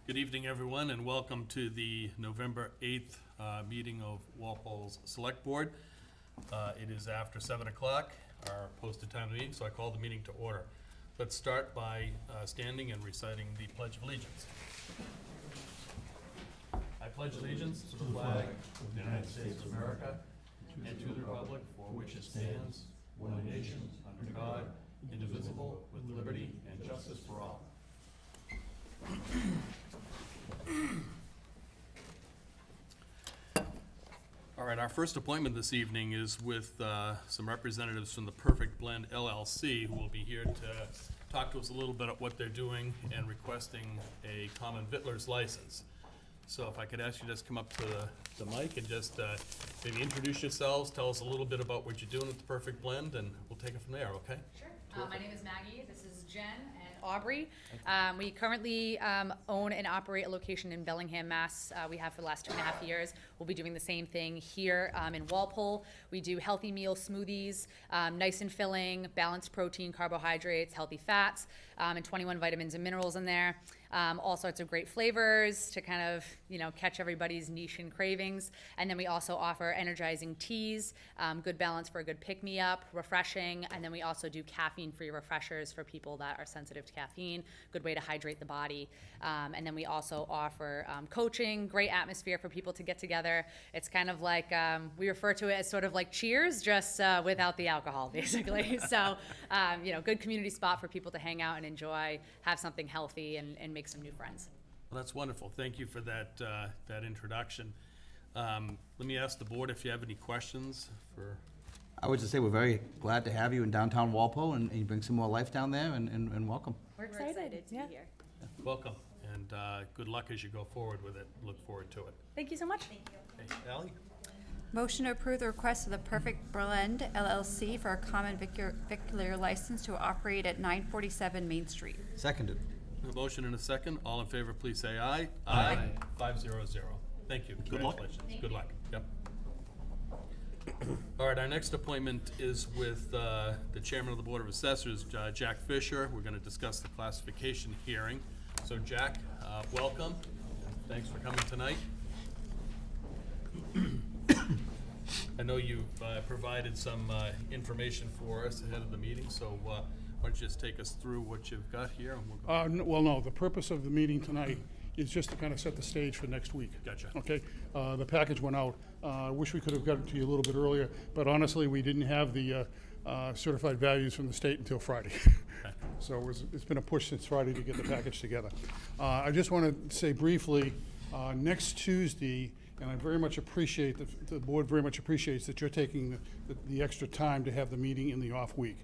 Good evening, everyone, and welcome to the November 8th meeting of Walpole's Select Board. It is after 7 o'clock, our posted time of the meeting, so I call the meeting to order. Let's start by standing and reciting the Pledge of Allegiance. I pledge allegiance to the flag of the United States of America and to the republic for which it stands, one nation, under God, indivisible, with liberty and justice for all. All right, our first appointment this evening is with some representatives from the Perfect Blend LLC, who will be here to talk to us a little bit about what they're doing and requesting a common vittler's license. So if I could ask you to just come up to the mic and just maybe introduce yourselves, tell us a little bit about what you're doing with the Perfect Blend, and we'll take it from there, okay? Sure. My name is Maggie. This is Jen and Aubrey. We currently own and operate a location in Bellingham, Mass. We have for the last 2.5 years. We'll be doing the same thing here in Walpole. We do healthy meal smoothies, nice and filling, balanced protein, carbohydrates, healthy fats, and 21 vitamins and minerals in there. All sorts of great flavors to kind of, catch everybody's niche and cravings. And then we also offer energizing teas, good balance for a good pick-me-up, refreshing, and then we also do caffeine-free refreshers for people that are sensitive to caffeine, good way to hydrate the body. And then we also offer coaching, great atmosphere for people to get together. It's kind of like, we refer to it as sort of like Cheers, just without the alcohol, basically. So, good community spot for people to hang out and enjoy, have something healthy, and make some new friends. Well, that's wonderful. Thank you for that introduction. Let me ask the board if you have any questions for... I would just say we're very glad to have you in downtown Walpole, and you bring some more life down there, and welcome. We're excited to be here. Welcome, and good luck as you go forward with it. Look forward to it. Thank you so much. Thank you. Hey, Ally? Motion to approve the request of the Perfect Blend LLC for a common vicular license to operate at 947 Main Street. Seconded. A motion and a second. All in favor, please say aye. Aye. 500. Thank you. Congratulations. Good luck. Yep. All right, our next appointment is with the Chairman of the Board of Assessors, Jack Fisher. We're going to discuss the classification hearing. So, Jack, welcome. Thanks for coming tonight. I know you've provided some information for us ahead of the meeting, so why don't you just take us through what you've got here? And we'll go. Well, no, the purpose of the meeting tonight is just to kind of set the stage for next week. Gotcha. Okay? The package went out. I wish we could have got it to you a little bit earlier, but honestly, we didn't have the certified values from the state until Friday. Okay. So it's been a push since Friday to get the package together. I just want to say briefly, next Tuesday, and I very much appreciate, the board very much appreciates that you're taking the extra time to have the meeting in the off week.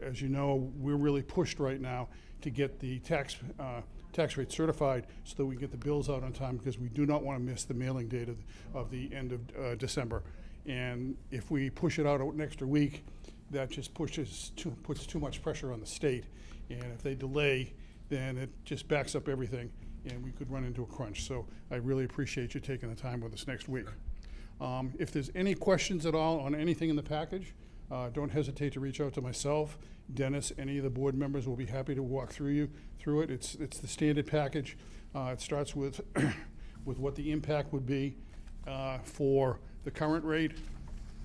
As you know, we're really pushed right now to get the tax rate certified so that we can get the bills out on time, because we do not want to miss the mailing date of the end of December. And if we push it out an extra week, that just puts too much pressure on the state. And if they delay, then it just backs up everything, and we could run into a crunch. So I really appreciate you taking the time with us next week. If there's any questions at all on anything in the package, don't hesitate to reach out to myself, Dennis, any of the board members will be happy to walk through it. It's the standard package. It starts with with what the impact would be for the current rate,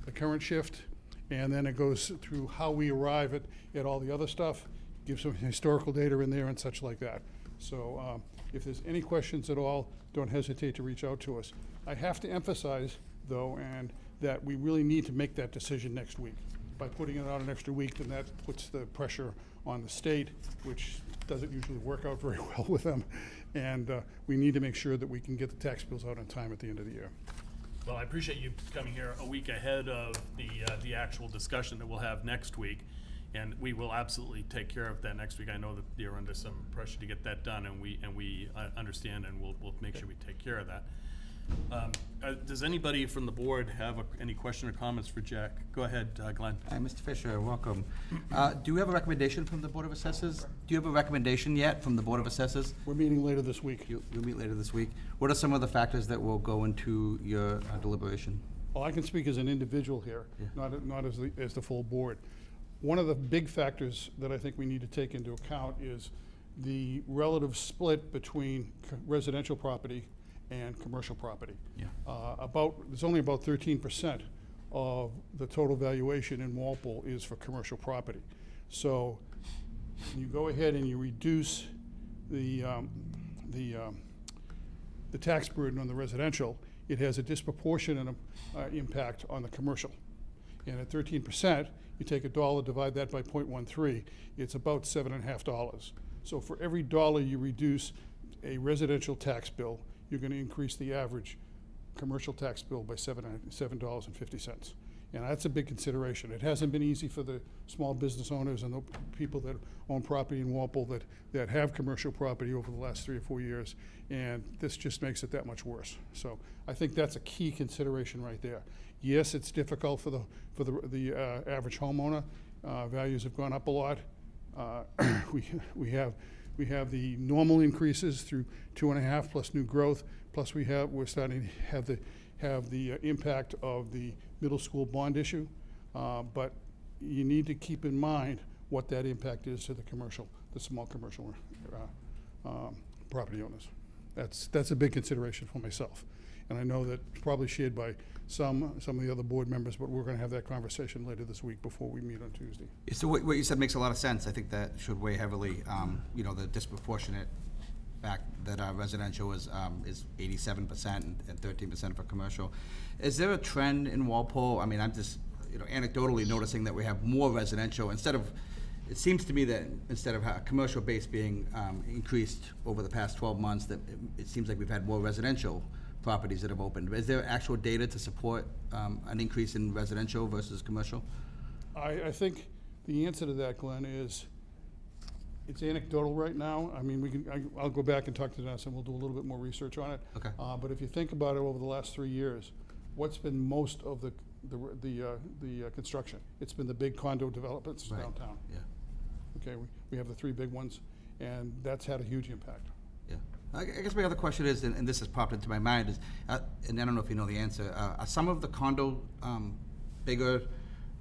the current shift, and then it goes through how we arrive at all the other stuff, gives some historical data in there and such like that. So if there's any questions at all, don't hesitate to reach out to us. I have to emphasize, though, and that we really need to make that decision next week. By putting it out an extra week, then that puts the pressure on the state, which doesn't usually work out very well with them. And we need to make sure that we can get the tax bills out on time at the end of the year. Well, I appreciate you coming here a week ahead of the actual discussion that we'll have next week, and we will absolutely take care of that next week. I know that you're under some pressure to get that done, and we understand, and we'll make sure we take care of that. Does anybody from the board have any question or comments for Jack? Go ahead, Glenn. Hi, Mr. Fisher, welcome. Do you have a recommendation from the Board of Assessors? Do you have a recommendation yet from the Board of Assessors? We're meeting later this week. You'll meet later this week. What are some of the factors that will go into your deliberation? Well, I can speak as an individual here, not as the full board. One of the big factors that I think we need to take into account is the relative split between residential property and commercial property. Yeah. There's only about 13% of the total valuation in Walpole is for commercial property. So you go ahead and you reduce the tax burden on the residential, it has a disproportionate impact on the commercial. And at 13%, you take $1, divide that by 0.13, it's about $7.50. So for every dollar you reduce a residential tax bill, you're going to increase the average commercial tax bill by $7.50. And that's a big consideration. It hasn't been easy for the small business owners and the people that own property in Walpole that have commercial property over the last 3 or 4 years, and this just makes it that much worse. So I think that's a key consideration right there. Yes, it's difficult for the average homeowner. Values have gone up a lot. We have the normal increases through 2.5 plus new growth, plus we're starting to have the impact of the middle school bond issue. But you need to keep in mind what that impact is to the small commercial property owners. That's a big consideration for myself. And I know that it's probably shared by some of the other board members, but we're going to have that conversation later this week before we meet on Tuesday. So what you said makes a lot of sense. I think that should weigh heavily, the disproportionate fact that residential is 87% and 13% for commercial. Is there a trend in Walpole? I mean, I'm just, anecdotally noticing that we have more residential it seems to me that instead of a commercial base being increased over the past 12 months, that it seems like we've had more residential properties that have opened. Is there actual data to support an increase in residential versus commercial? I think the answer to that, Glenn, is it's anecdotal right now. I mean, I'll go back and talk to Dennis and we'll do a little bit more research on it. Okay. But if you think about it over the last 3 years, what's been most of the construction? It's been the big condo developments Right. downtown. Yeah. Okay, we have the 3 big ones, and that's had a huge impact. Yeah. I guess my other question is, and this has popped into my mind, is, and I don't know if you know the answer, are some of the condo bigger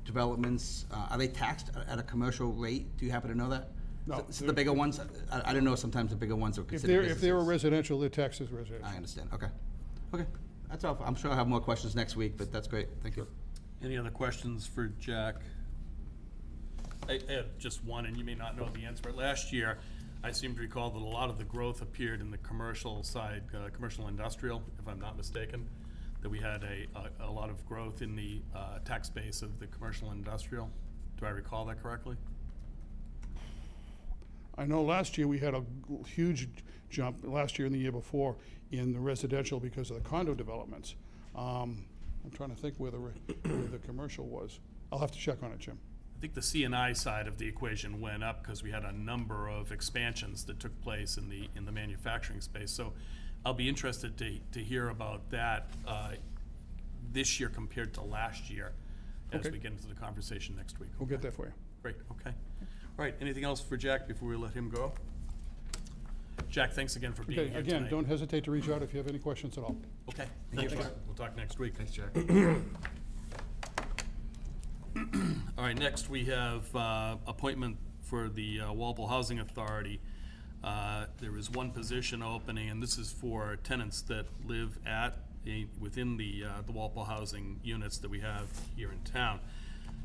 developments, are they taxed at a commercial rate? Do you happen to know that? No, So the bigger ones, I don't know, sometimes the bigger ones are If considered they're a businesses. residential, they're taxed as residential. I understand, okay. Okay, that's all. I'm sure I'll have more questions next week, but that's great, thank you. Any other questions for Jack? I had just one, and you may not know the answer, but last year, I seem to recall that a lot of the growth appeared in the commercial side, commercial industrial, if I'm not mistaken, that we had a lot of growth in the tax base of the commercial industrial. Do I recall that correctly? I know last year we had a huge jump, last year and the year before, in the residential because of the condo developments. I'm trying to think where the commercial was. I'll have to check on it, Jim. I think the C&I side of the equation went up because we had a number of expansions that took place in the manufacturing space. So I'll be interested to hear about that this year compared to last year as Okay. we get into the conversation next week. We'll get that for you. Great, okay. All right, anything else for Jack before we let him go? Jack, thanks again for being Okay, here again, tonight. don't hesitate to reach out if you have any questions at all. Okay, thanks, Jack. We'll talk next week. Thanks, Jack. All right, next we have appointment for the Walpole Housing Authority. There is one position opening, and this is for tenants that live within the Walpole housing units that we have here in town.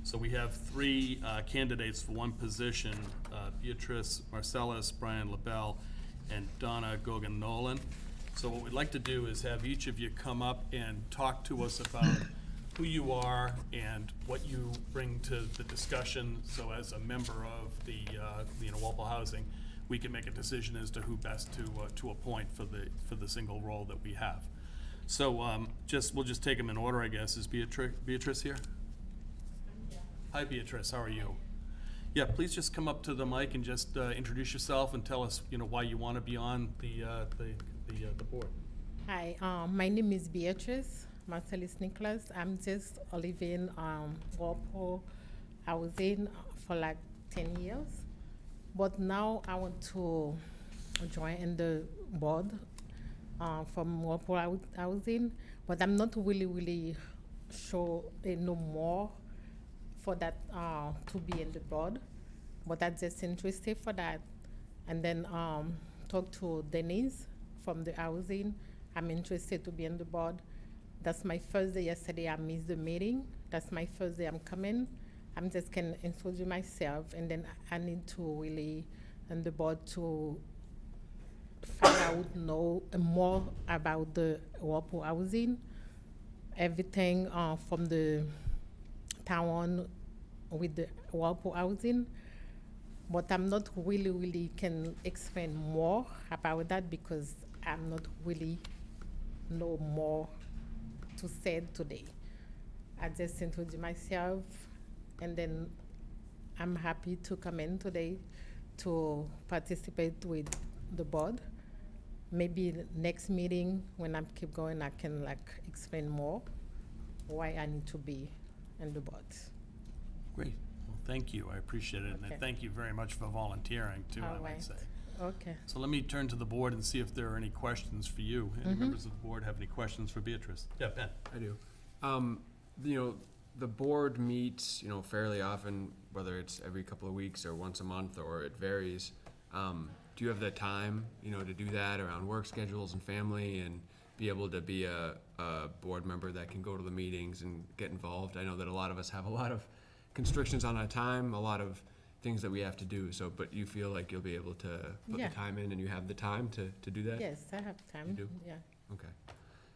So we have 3 candidates for one position, Beatrice Marcellus, Brian LaBelle, and Donna Gogan-Nolan. So what we'd like to do is have each of you come up and talk to us about who you are and what you bring to the discussion. So as a member of the Walpole Housing, we can make a decision as to who best to appoint for the single role that we have. So we'll just take them in order, I guess. Is Beatrice here? Hi, Beatrice. How are you? Yeah, please just come up to the mic and just introduce yourself and tell us, why you want to be on the board. Hi, my name is Beatrice Marcellus Nicholas. I'm just living Walpole housing for like 10 years. But now I want to join in the board from Walpole housing. But I'm not really sure no more for that to be in the board. But I'm just interested for that. and then talk to Denise from the housing. I'm interested to be on the board. That's my first day. Yesterday I missed the meeting. That's my first day I'm coming. I'm just can introduce myself, and then I need to really on the board to find out know more about the Whirlpool housing, everything from the town with the Whirlpool housing. But I'm not really can explain more about that because I'm not really know more to say today. I just introduce myself, and then I'm happy to come in today to participate with the board. Maybe the next meeting, when I keep going, I can like explain more why I need to be in the board. Great. Well, thank you. I appreciate it. And Okay. thank you very much for volunteering too, I All might right. say. Okay. So let me turn to the board and see if there are any questions for you. Any members of the board have any questions for Beatrice? Yeah, Ben? I do. You know, the board meets, you know, fairly often, whether it's every couple of weeks or once a month, or it varies. Do you have the time, you know, to do that around work schedules and family and be able to be a board member that can go to the meetings and get involved? I know that a lot of us have a lot of constrictions on our time, a lot of things that we have to do, so, but you feel like you'll be able to put Yeah. the time in and you have the time to do that? Yes, I have time. You do? Yeah. Okay.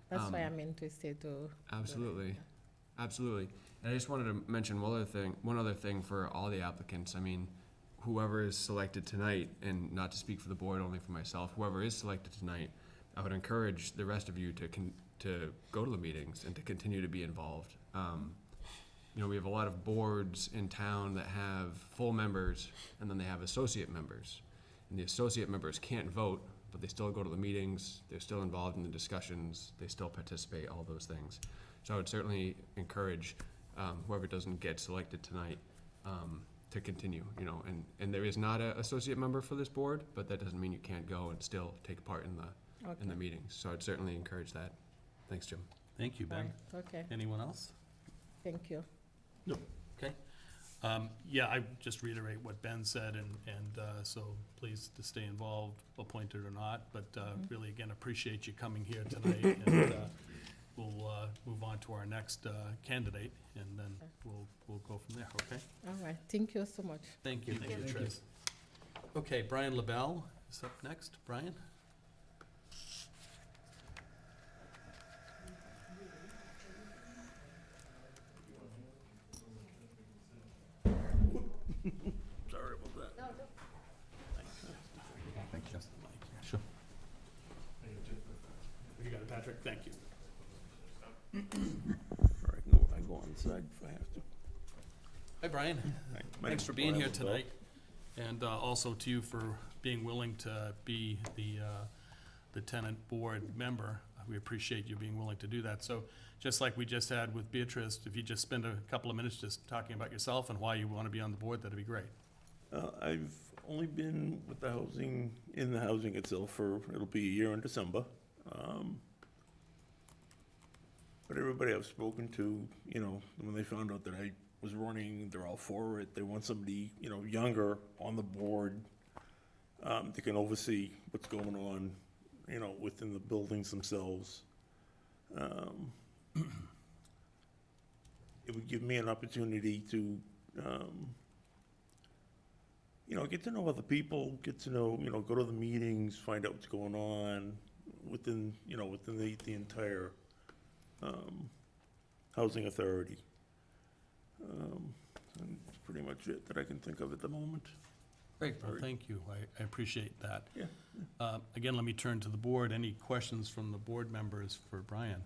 That's why Um, I'm interested to. Absolutely. Absolutely. And I just wanted to mention one other thing for all the applicants. I mean, whoever is selected tonight, and not to speak for the board, only for myself, whoever is selected tonight, I would encourage the rest of you to go to the meetings and to continue to be involved. You know, we have a lot of boards in town that have full members, and then they have associate members. And the associate members can't vote, but they still go to the meetings, they're still involved in the discussions, they still participate, all those things. So I would certainly encourage whoever doesn't get selected tonight to continue, you know, and there is not an associate member for this board, but that doesn't mean you can't go and still take part in the Okay. meetings. So I'd certainly encourage that. Thanks, Jim. Thank you, Ben. Right. Okay. Anyone else? Thank you. Okay. Yeah, I just reiterate what Ben said, and so please to stay involved, appointed or not, but really, again, appreciate you coming here tonight, and we'll move on to our next candidate, and then we'll go from there, okay? All right. Thank you so much. Thank you, Beatrice. Okay, Brian LaBelle is up next. Brian? Sorry about that. Thanks, Jeff. Sure. You got it, Patrick? Thank you. Or I go on the side if I have to. Hi, Brian. Hi, my Thanks name's for being here Brian LaBelle. tonight, and also to you for being willing to be the tenant board member. We appreciate you being willing to do that. So just like we just had with Beatrice, if you just spend a couple of minutes just talking about yourself and why you want to be on the board, that'd be great. I've only been with the housing, in the housing itself for, it'll be a year in December. But everybody I've spoken to, you know, when they found out that I was running, they're all for it. They want somebody, you know, younger on the board, that can oversee what's going on, you know, within the buildings themselves. It would give me an opportunity to, you know, get to know other people, get to know, you know, go to the meetings, find out what's going on within, you know, within the entire housing authority. And that's pretty much it that I can think of at the moment. Great, well, Sorry. thank you. I appreciate that. Yeah. Again, let me turn to the board. Any questions from the board members for Brian?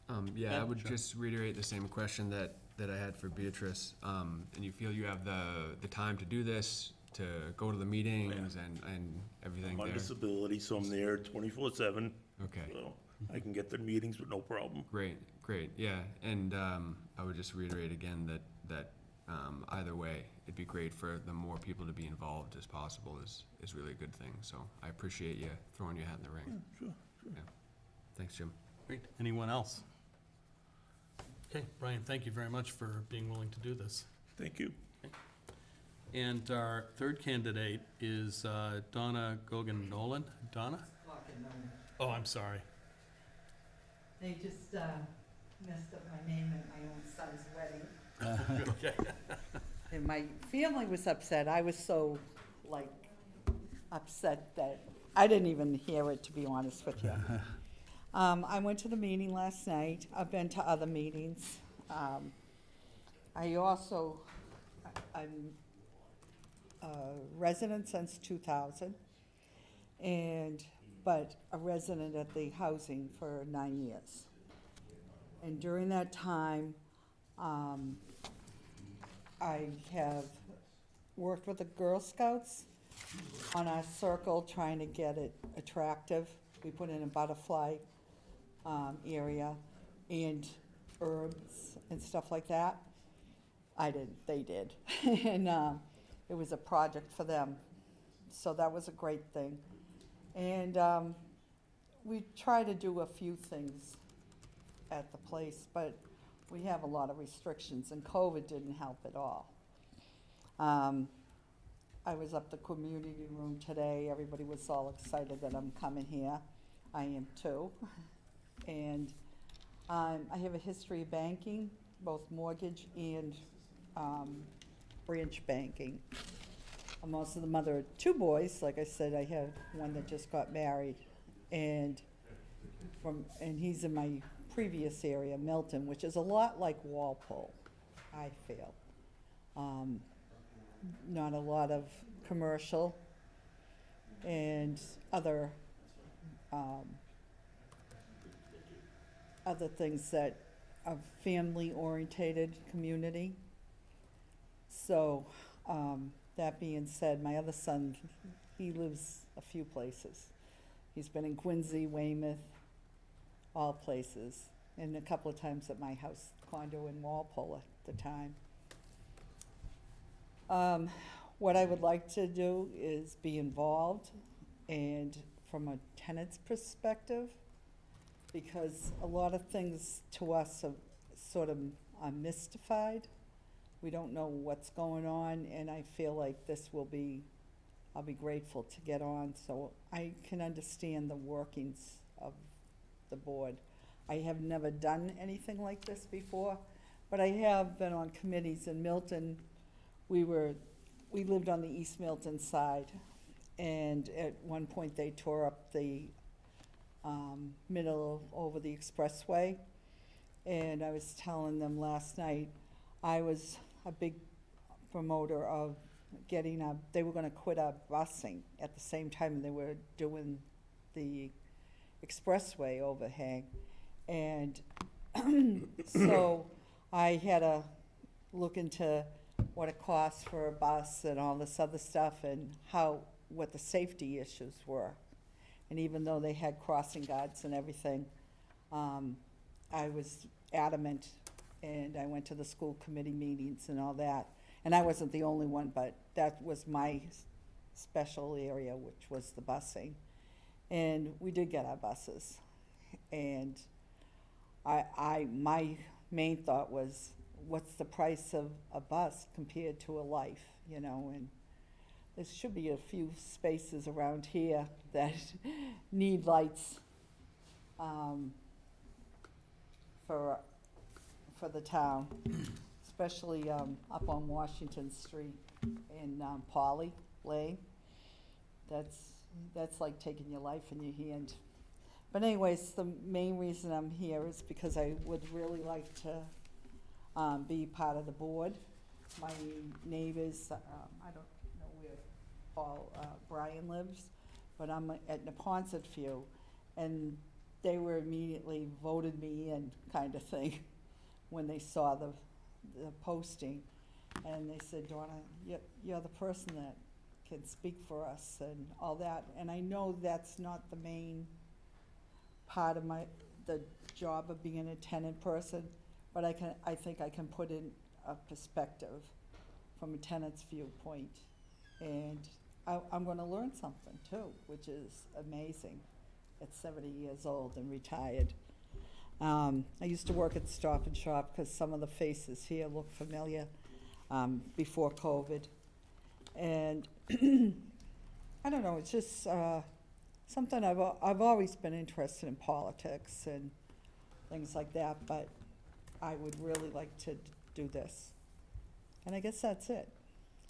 Yeah, Yeah, I would sure. just reiterate the same question that I had for Beatrice. And you feel you have the time to do this, to go to the meetings and everything I'm on there? disability, so I'm there 24/7, Okay, so I can get the meetings with no problem. great, yeah. And I would just reiterate again that either way, it'd be great for the more people to be involved as possible is really a good thing. So I appreciate you throwing your hat in the ring. Sure. Thanks, Jim. Great. Anyone else? Okay, Brian, thank you very much for being willing to do this. Thank you. And our third candidate is Donna Gogan Nolan. Donna? Oh, I'm sorry. They just messed up my name at my own son's wedding. Okay. And my family was upset. I was so, like, upset that I didn't even hear it, to be honest with you. I went to the meeting last night. I've been to other meetings. I also, I'm a resident since 2000, but a resident at the housing for 9 years. And during that time, I have worked with the Girl Scouts on our circle, trying to get it attractive. We put in a butterfly area and herbs and stuff like that. I didn't, they did. And it was a project for them. So that was a great thing. And we try to do a few things at the place, but we have a lot of restrictions, and COVID didn't help at all. I was up the community room today. Everybody was all excited that I'm coming here. I am too. And I have a history of banking, both mortgage and branch banking. I'm also the mother of 2 boys. Like I said, I have one that just got married, and he's in my previous area, Milton, which is a lot like Walpole, I feel. Not a lot of commercial and other things that are family-orientated community. So, that being said, my other son, he lives a few places. He's been in Quincy, Weymouth, all places, and a couple of times at my house condo in Walpole at the time. What I would like to do is be involved, and from a tenant's perspective, because a lot of things to us are sort of mystified. We don't know what's going on, and I feel like this will be, I'll be grateful to get on so I can understand the workings of the board. I have never done anything like this before, but I have been on committees in Milton. We lived on the East Milton side, and at one point they tore up the middle over the expressway. And I was telling them last night, I was a big promoter of they were gonna quit our busing at the same time they were doing the expressway overhang. And so I had to look into what it costs for a bus and all this other stuff, and what the safety issues were. And even though they had crossing guards and everything, I was adamant, and I went to the school committee meetings and all that. And I wasn't the only one, but that was my special area, which was the busing. And we did get our buses. And my main thought was, what's the price of a bus compared to a life, you know? And there should be a few spaces around here that need lights for the town, especially up on Washington Street in Polly Lane. That's like taking your life in your hand. But anyways, the main reason I'm here is because I would really like to be part of the board. My neighbors, I don't know where Brian lives, but I'm at Neponset View, and they were immediately voted me in, kind of thing, when they saw the posting. And they said, Donna, you're the person that can speak for us and all that. And I know that's not the main part of the job of being a tenant person, but I think I can put in a perspective from a tenant's viewpoint. And I'm gonna learn something too, which is amazing at 70 years old and retired. I used to work at Stop and Shop because some of the faces here look familiar before COVID. And I don't know, it's just something I've always been interested in politics and things like that, but I would really like to do this. And I guess that's it.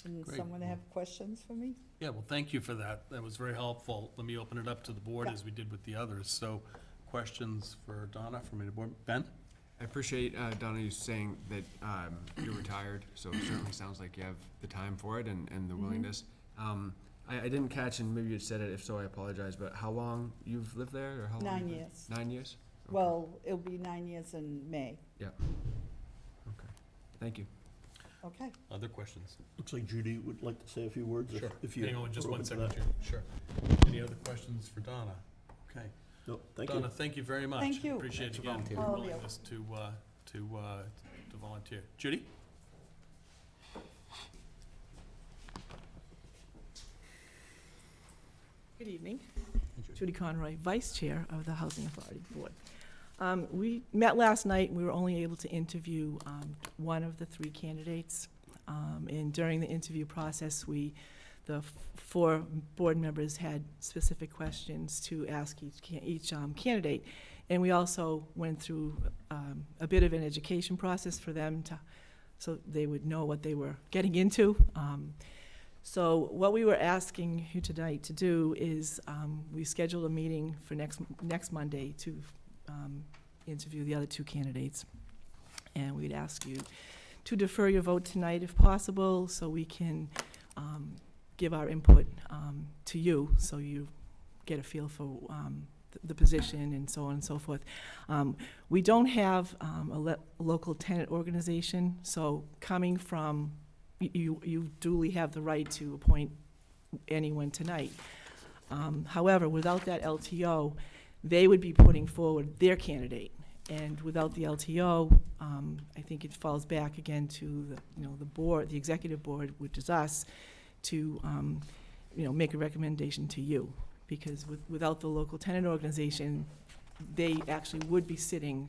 And Great. someone have questions for me? Yeah, well, thank you for that. That was very helpful. Let me open it up to the board as we did with the others. So, questions for Donna, from the board? Ben? I appreciate, Donna, you saying that you're retired, so it certainly sounds like you have the time for it and the willingness. I didn't catch, and maybe you said it, if so, I apologize, but how long you've lived there, or how long? 9 you've been- years. 9 years? Okay. Well, it'll be 9 years in May, Yeah. Okay, thank you. okay? Other questions? Looks like Judy would like to say a few words. If you Hang on just are one open to second, that. Judy. Sure. Any other questions for Donna? Okay. No, thank you. Donna, thank you very much. Thank you. Appreciate Thanks for again your volunteering. All of you. willingness to volunteer. Judy? Good evening. Judy Conroy, Vice Chair of the Housing Authority Board. We met last night. We were only able to interview one of the three candidates. And during the interview process, the four board members had specific questions to ask each candidate. And we also went through a bit of an education process for them so they would know what they were getting into. So what we were asking you tonight to do is, we scheduled a meeting for next Monday to interview the other two candidates. And we'd ask you to defer your vote tonight if possible, so we can give our input to you, so you get a feel for the position and so on and so forth. We don't have a local tenant organization, so coming from you duly have the right to appoint anyone tonight. However, without that LTO, they would be putting forward their candidate. And without the LTO, I think it falls back again to the board, the executive board, which is us, to make a recommendation to you. Because without the local tenant organization, they actually would be sitting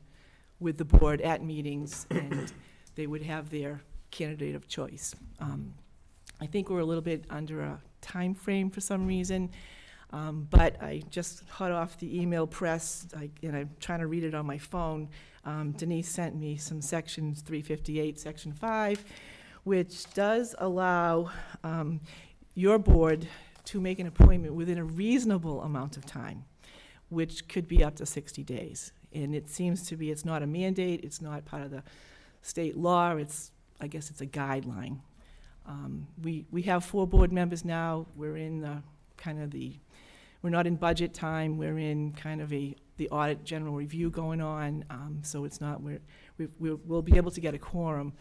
with the board at meetings, and they would have their candidate of choice. I think we're a little bit under a time frame for some reason, but I just hot off the email press, and I'm trying to read it on my phone. Denise sent me some sections, 358, section 5, which does allow your board to make an appointment within a reasonable amount of time, which could be up to 60 days. And it seems to be, it's not a mandate, it's not part of the state law, I guess it's a guideline. We have 4 board members now. We're in we're not in budget time. We're in kind of the audit general review going on. So it's not, we'll be able to get a quorum.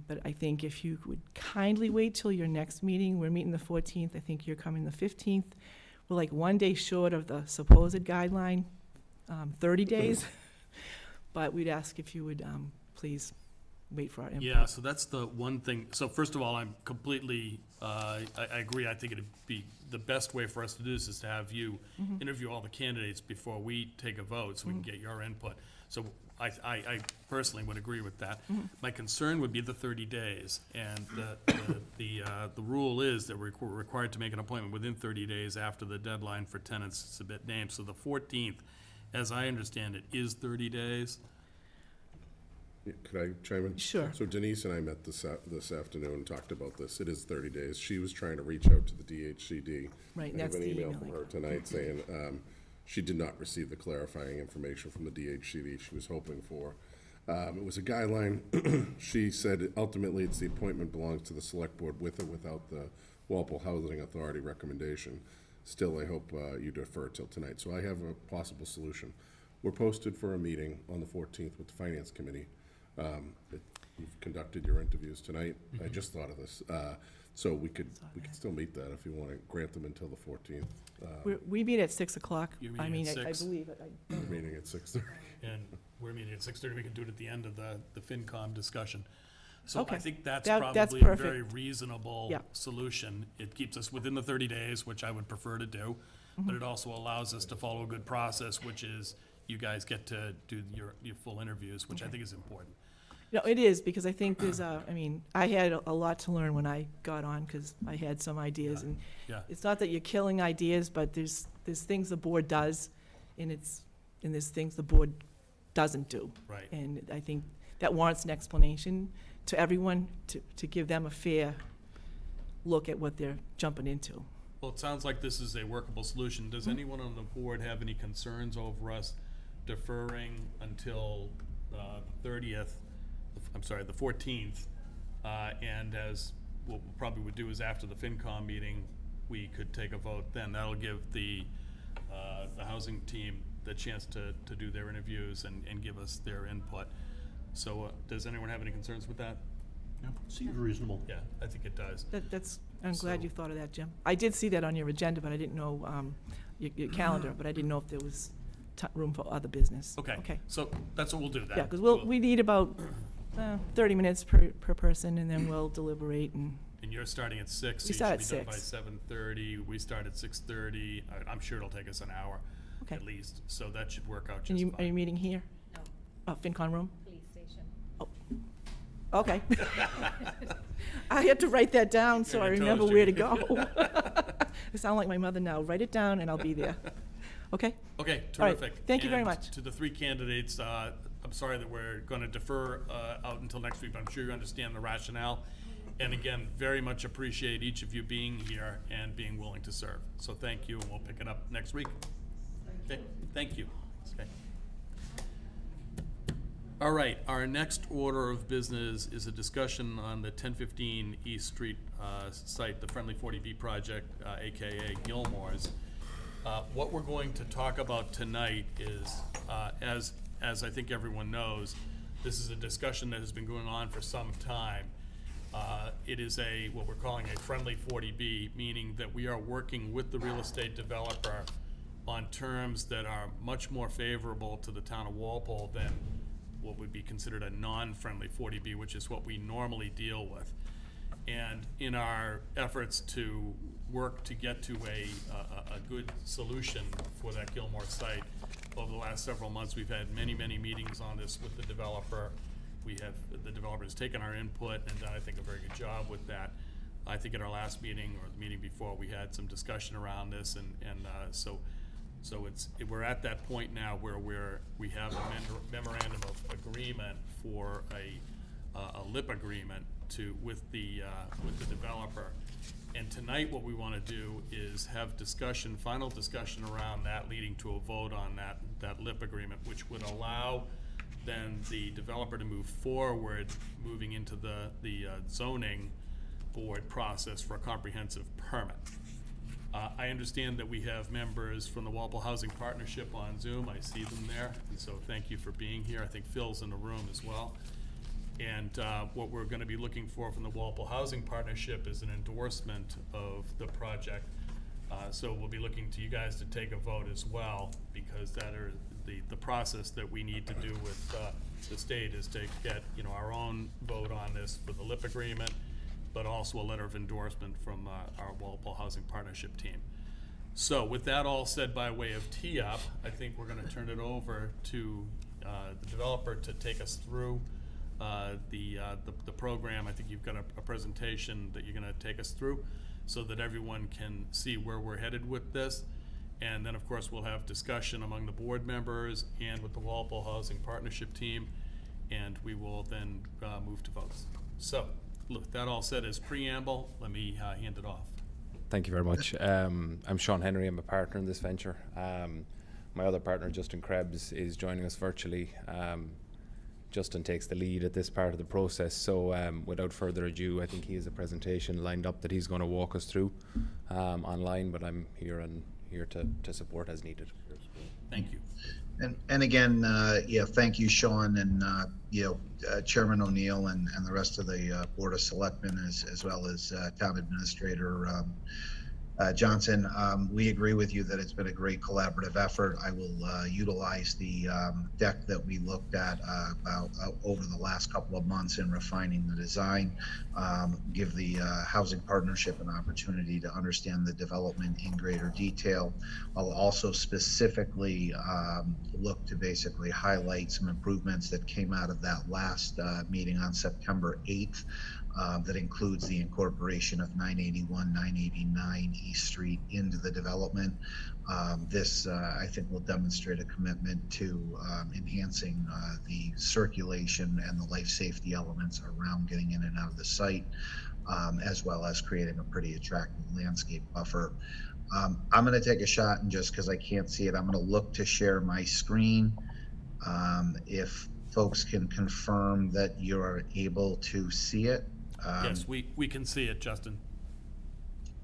But I think if you would kindly wait till your next meeting, we're meeting the 14th. I think you're coming the 15th. We're like 1 day short of the supposed guideline, 30 days. But we'd ask if you would please wait for our input. Yeah, so that's the one thing. So first of all, I'm completely, I agree. I think it'd be, the best way for us to do this is to have you interview all the candidates before we take a vote, so we can get your input. So I personally would agree with that. My concern would be the 30 days, and the rule is that we're required to make an appointment within 30 days after the deadline for tenants to submit names. So the 14th, as I understand it, is 30 days. Yeah, could I chime in? Sure. So Denise and I met this afternoon and talked about this. It is 30 days. She was trying to reach out to the DHCD. Right, I that's have an the email email from I her tonight saying she did not receive the clarifying information from the DHCD she was hoping for. It was a guideline. She said ultimately it's the appointment belongs to the select board with or without the Walpole Housing Authority recommendation. Still, I hope you defer till tonight. So I have a possible solution. We're posted for a meeting on the 14th with the Finance Committee. You've conducted your interviews tonight. I just thought of this. So we could still meet that if you want to grant them until the 14th. We meet at 6 o'clock. You're I meeting mean, at I 6? believe it. We're meeting at 6:30. And we're meeting at 6:30, we can do it at the end of the FinCom discussion. So Okay. I think that's That's probably a perfect. very reasonable Yeah. solution. It keeps us within the 30 days, which I would prefer to do, but it also allows us to follow a good process, which is you guys get to do your full interviews, which I think is important. No, it is, because I think there's I had a lot to learn when I got on, because I had some ideas, and Yeah. it's not that you're killing ideas, but there's things the board does, and there's things the board doesn't do. Right. And I think that warrants an explanation to everyone, to give them a fair look at what they're jumping into. Well, it sounds like this is a workable solution. Does anyone on the board have any concerns over us deferring until the 30th, the 14th? And as what we probably would do is after the FinCom meeting, we could take a vote then. That'll give the housing team the chance to do their interviews and give us their input. So does anyone have any concerns with that? Seems reasonable. Yeah, I think it does. I'm glad So- you thought of that, Jim. I did see that on your agenda, but I didn't know, your calendar, but I didn't know if there was room for other business. Okay, so that's what we'll do then. Yeah, because we need about 30 minutes per person, and then we'll deliberate and. And you're starting at 6, so We you start should be at done by 6. 7:30. We start at 6:30. I'm sure it'll take us an hour Okay. at least, so that should work out And just are you fine. meeting here? No, Oh, FinCon room? police station. Okay. I had to write that down so I You're gonna remember toast where you. to go. I sound like my mother now. Write it down and I'll be there. Okay? Okay, All right, terrific. thank you very And much. to the 3 candidates, I'm sorry that we're going to defer out until next week, but I'm sure you understand the rationale. And again, very much appreciate each of you being here and being willing to serve. So thank you, and we'll pick it up next week. Okay, thank you. Okay. All right, our next order of business is a discussion on the 1015 East Street site, the Friendly 40B project, AKA Gilmore's. What we're going to talk about tonight is, as I think everyone knows, this is a discussion that has been going on for some time. It is what we're calling a Friendly 40B, meaning that we are working with the real estate developer on terms that are much more favorable to the town of Walpole than what would be considered a non-friendly 40B, which is what we normally deal with. And in our efforts to work to get to a good solution for that Gilmore site, over the last several months, we've had many, many meetings on this with the developer. The developer has taken our input and done, I think, a very good job with that. I think at our last meeting, or the meeting before, we had some discussion around this, and so we're at that point now where we have a memorandum of agreement for a LIP agreement with the developer. And tonight, what we want to do is have final discussion around that, leading to a vote on that LIP agreement, which would allow then the developer to move forward, moving into the zoning board process for a comprehensive permit. I understand that we have members from the Walpole Housing Partnership on Zoom. I see them there, and so thank you for being here. I think Phil's in the room as well. And what we're going to be looking for from the Walpole Housing Partnership is an endorsement of the project. So we'll be looking to you guys to take a vote as well, because that are the process that we need to do with the state is to get our own vote on this for the LIP agreement, but also a letter of endorsement from our Walpole Housing Partnership team. So with that all said by way of tee-up, I think we're going to turn it over to the developer to take us through the program. I think you've got a presentation that you're going to take us through so that everyone can see where we're headed with this. And then, of course, we'll have discussion among the board members and with the Walpole Housing Partnership team, and we will then move to votes. So, look, that all said as preamble, let me hand it off. Thank you very much. I'm Sean Henry. I'm a partner in this venture. My other partner, Justin Krebs, is joining us virtually. Justin takes the lead at this part of the process, so without further ado, I think he has a presentation lined up that he's going to walk us through online, but I'm here to support as needed. Thank you. And again, thank you, Sean, and Chairman O'Neill and the rest of the Board of Selectmen, as well as Town Administrator Johnson, we agree with you that it's been a great collaborative effort. I will utilize the deck that we looked at about over the last couple of months in refining the design, give the Housing Partnership an opportunity to understand the development in greater detail. I'll also specifically look to basically highlight some improvements that came out of that last meeting on September 8th. That includes the incorporation of 981, 989 East Street into the development. This, I think, will demonstrate a commitment to enhancing the circulation and the life safety elements around getting in and out of the site, as well as creating a pretty attractive landscape buffer. I'm going to take a shot, and just because I can't see it, I'm going to look to share my screen. If folks can confirm that you're able to see it. Yes, we can see it, Justin.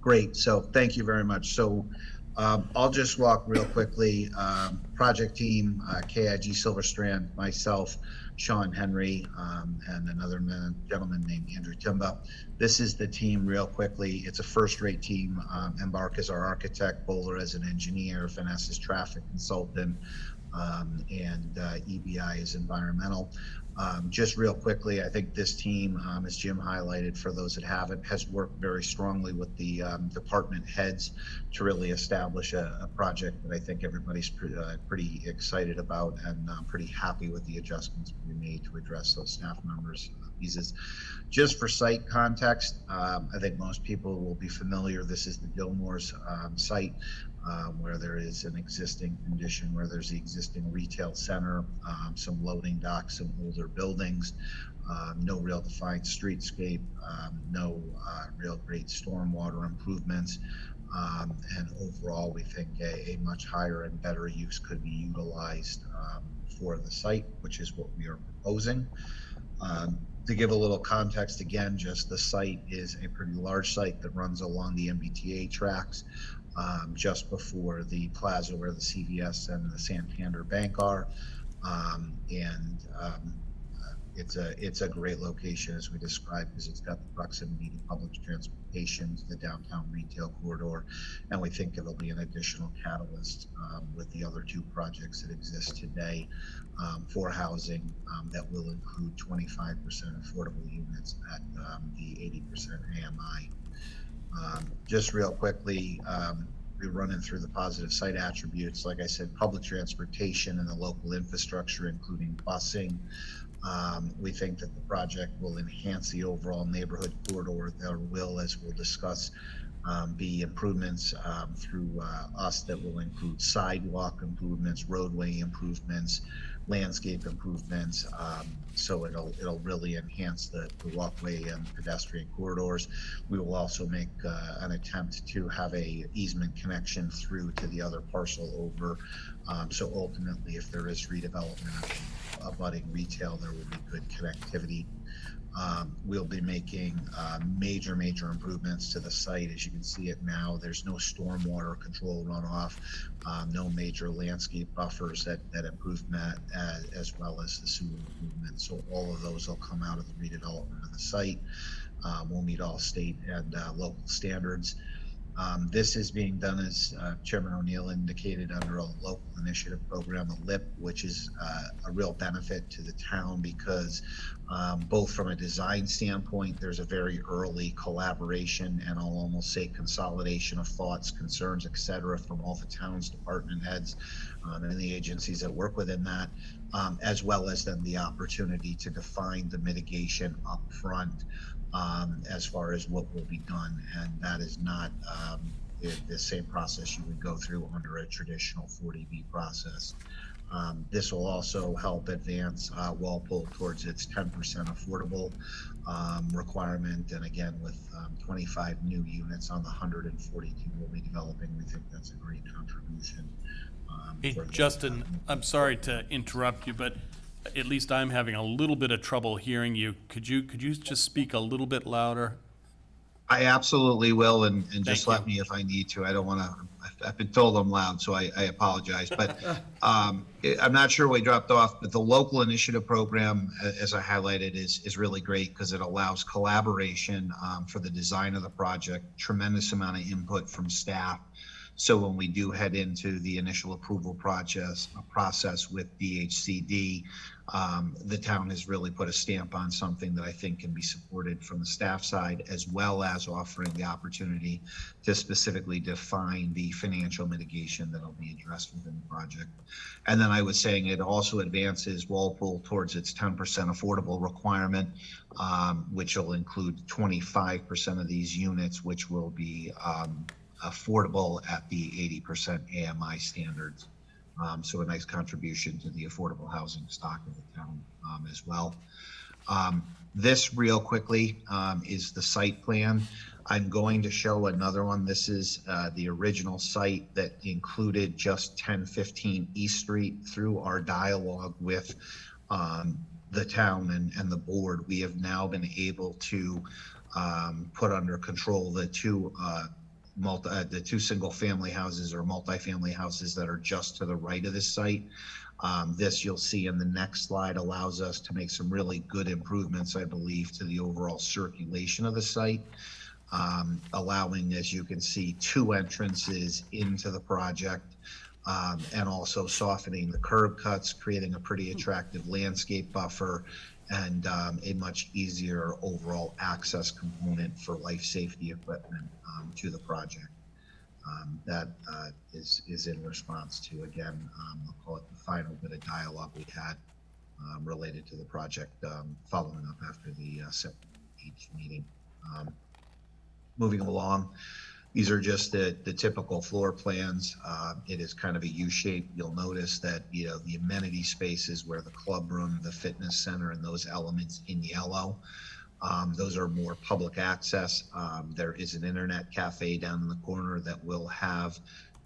Great, so thank you very much. So I'll just walk real quickly. Project team, KIG Silverstrand, myself, Sean Henry, and another gentleman named Andrew Timba. This is the team real quickly. It's a first-rate team. Embark is our architect, Bowler as an engineer, Finesse is traffic consultant, and EBI is environmental. Just real quickly, I think this team, as Jim highlighted, for those that haven't, has worked very strongly with the department heads to really establish a project that I think everybody's pretty excited about, and pretty happy with the adjustments we made to address those staff members' visas. Just for site context, I think most people will be familiar. This is the Gilmore's site. Where there is an existing condition, where there's the existing retail center, some loading docks, some older buildings, no real defined streetscape, no real great stormwater improvements, and overall we think a much higher and better use could be utilized for the site, which is what we are proposing. To give a little context, again, just the site is a pretty large site that runs along the MBTA tracks. Just before the plaza where the CVS and the Santander Bank are, it's a great location, as we described, because it's got the proximity to public transportation, to the downtown retail corridor, and we think it'll be an additional catalyst with the other two projects that exist today for housing that will include 25% affordable units at the 80% AMI. Just real quickly, we're running through the positive site attributes. Like I said, public transportation and the local infrastructure, including busing. We think that the project will enhance the overall neighborhood corridor. There will, as we'll discuss, be improvements through us that will include sidewalk improvements, roadway improvements, landscape improvements. So it'll really enhance the walkway and pedestrian corridors. We will also make an attempt to have a easement connection through to the other parcel over. So ultimately, if there is redevelopment of abutting retail, there will be good connectivity. We'll be making major improvements to the site. As you can see it now, there's no stormwater control runoff, no major landscape buffers that improve that, as well as the sewer improvements. So all of those will come out of the redevelopment of the site. We'll meet all state and local standards. This is being done, as Chairman O'Neill indicated, under a local initiative program, the LIP, which is a real benefit to the town because both from a design standpoint, there's a very early collaboration and I'll almost say consolidation of thoughts, concerns, et cetera, from all the town's department heads and the agencies that work within that, as well as then the opportunity to define the mitigation up front. As far as what will be done, and that is not the same process you would go through under a traditional 40B process. This will also help advance Walpole towards its 10% affordable requirement, and again, with 25 new units on the 142 we'll be developing, we think that's a great contribution. Hey, Justin, I'm sorry to interrupt you, but at least I'm having a little bit of trouble hearing you. Could you just speak a little bit louder? I absolutely will, and just Thank let you. me if I need to. I don't want to I've been told I'm loud, so I apologize. But I'm not sure we dropped off, but the local initiative program, as I highlighted, is really great because it allows collaboration for the design of the project, tremendous amount of input from staff. So when we do head into the initial approval process with DHCD, the town has really put a stamp on something that I think can be supported from the staff side, as well as offering the opportunity to specifically define the financial mitigation that'll be addressed within the project. And then I was saying it also advances Walpole towards its 10% affordable requirement, which will include 25% of these units, which will be affordable at the 80% AMI standards. So a nice contribution to the affordable housing stock of the town as well. This real quickly is the site plan. I'm going to show another one. This is the original site that included just 1015 East Street. Through our dialogue with the town and the board, we have now been able to put under control the two single-family houses or multifamily houses that are just to the right of this site. This you'll see in the next slide allows us to make some really good improvements, I believe, to the overall circulation of the site, allowing, as you can see, 2 entrances into the project, and also softening the curb cuts, creating a pretty attractive landscape buffer, and a much easier overall access component for life safety equipment to the project. That is in response to, again, I'll call it the final bit of dialogue we had related to the project following up after the September meeting. Moving along, these are just the typical floor plans. It is kind of a U shape. You'll notice that, you know, the amenity spaces where the club room, the fitness center, and those elements in yellow, those are more public access. There is an internet cafe down in the corner that will have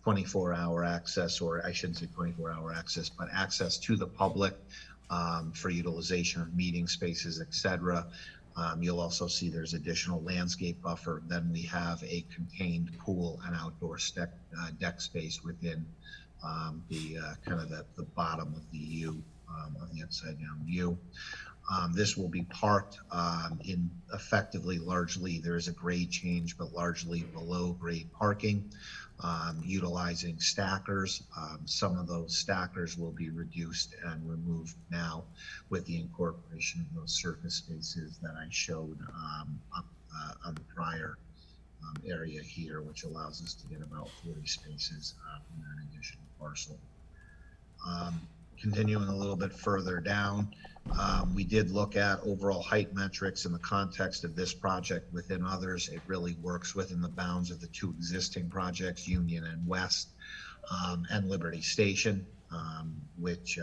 24-hour access, or I shouldn't say 24-hour access, but access to the public for utilization of meeting spaces, etc. You'll also see there's additional landscape buffer. Then we have a contained pool and outdoor deck space within the kind of the bottom of the U, of the upside down view. This will be parked in effectively largely, there is a grade change, but largely below grade parking, utilizing stackers. Some of those stackers will be reduced and removed now with the incorporation of those surface spaces that I showed up on the prior area here, which allows us to get about 40 spaces in that additional parcel. Continuing a little bit further down, we did look at overall height metrics in the context of this project within others. It really works within the bounds of the 2 existing projects, Union and West, and Liberty Station, which,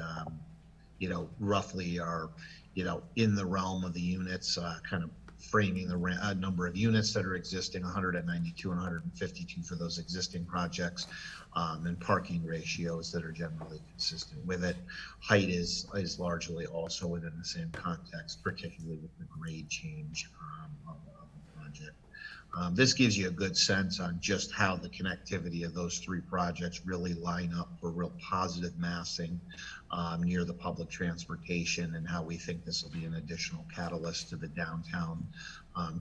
you know, roughly are, you know, in the realm of the units, kind of framing the number of units that are existing, 192 and 152 for those existing projects, and parking ratios that are generally consistent with it. Height is largely also within the same context, particularly with the grade change of the project. This gives you a good sense on just how the connectivity of those 3 projects really line up for real positive massing near the public transportation, and how we think this will be an additional catalyst to the downtown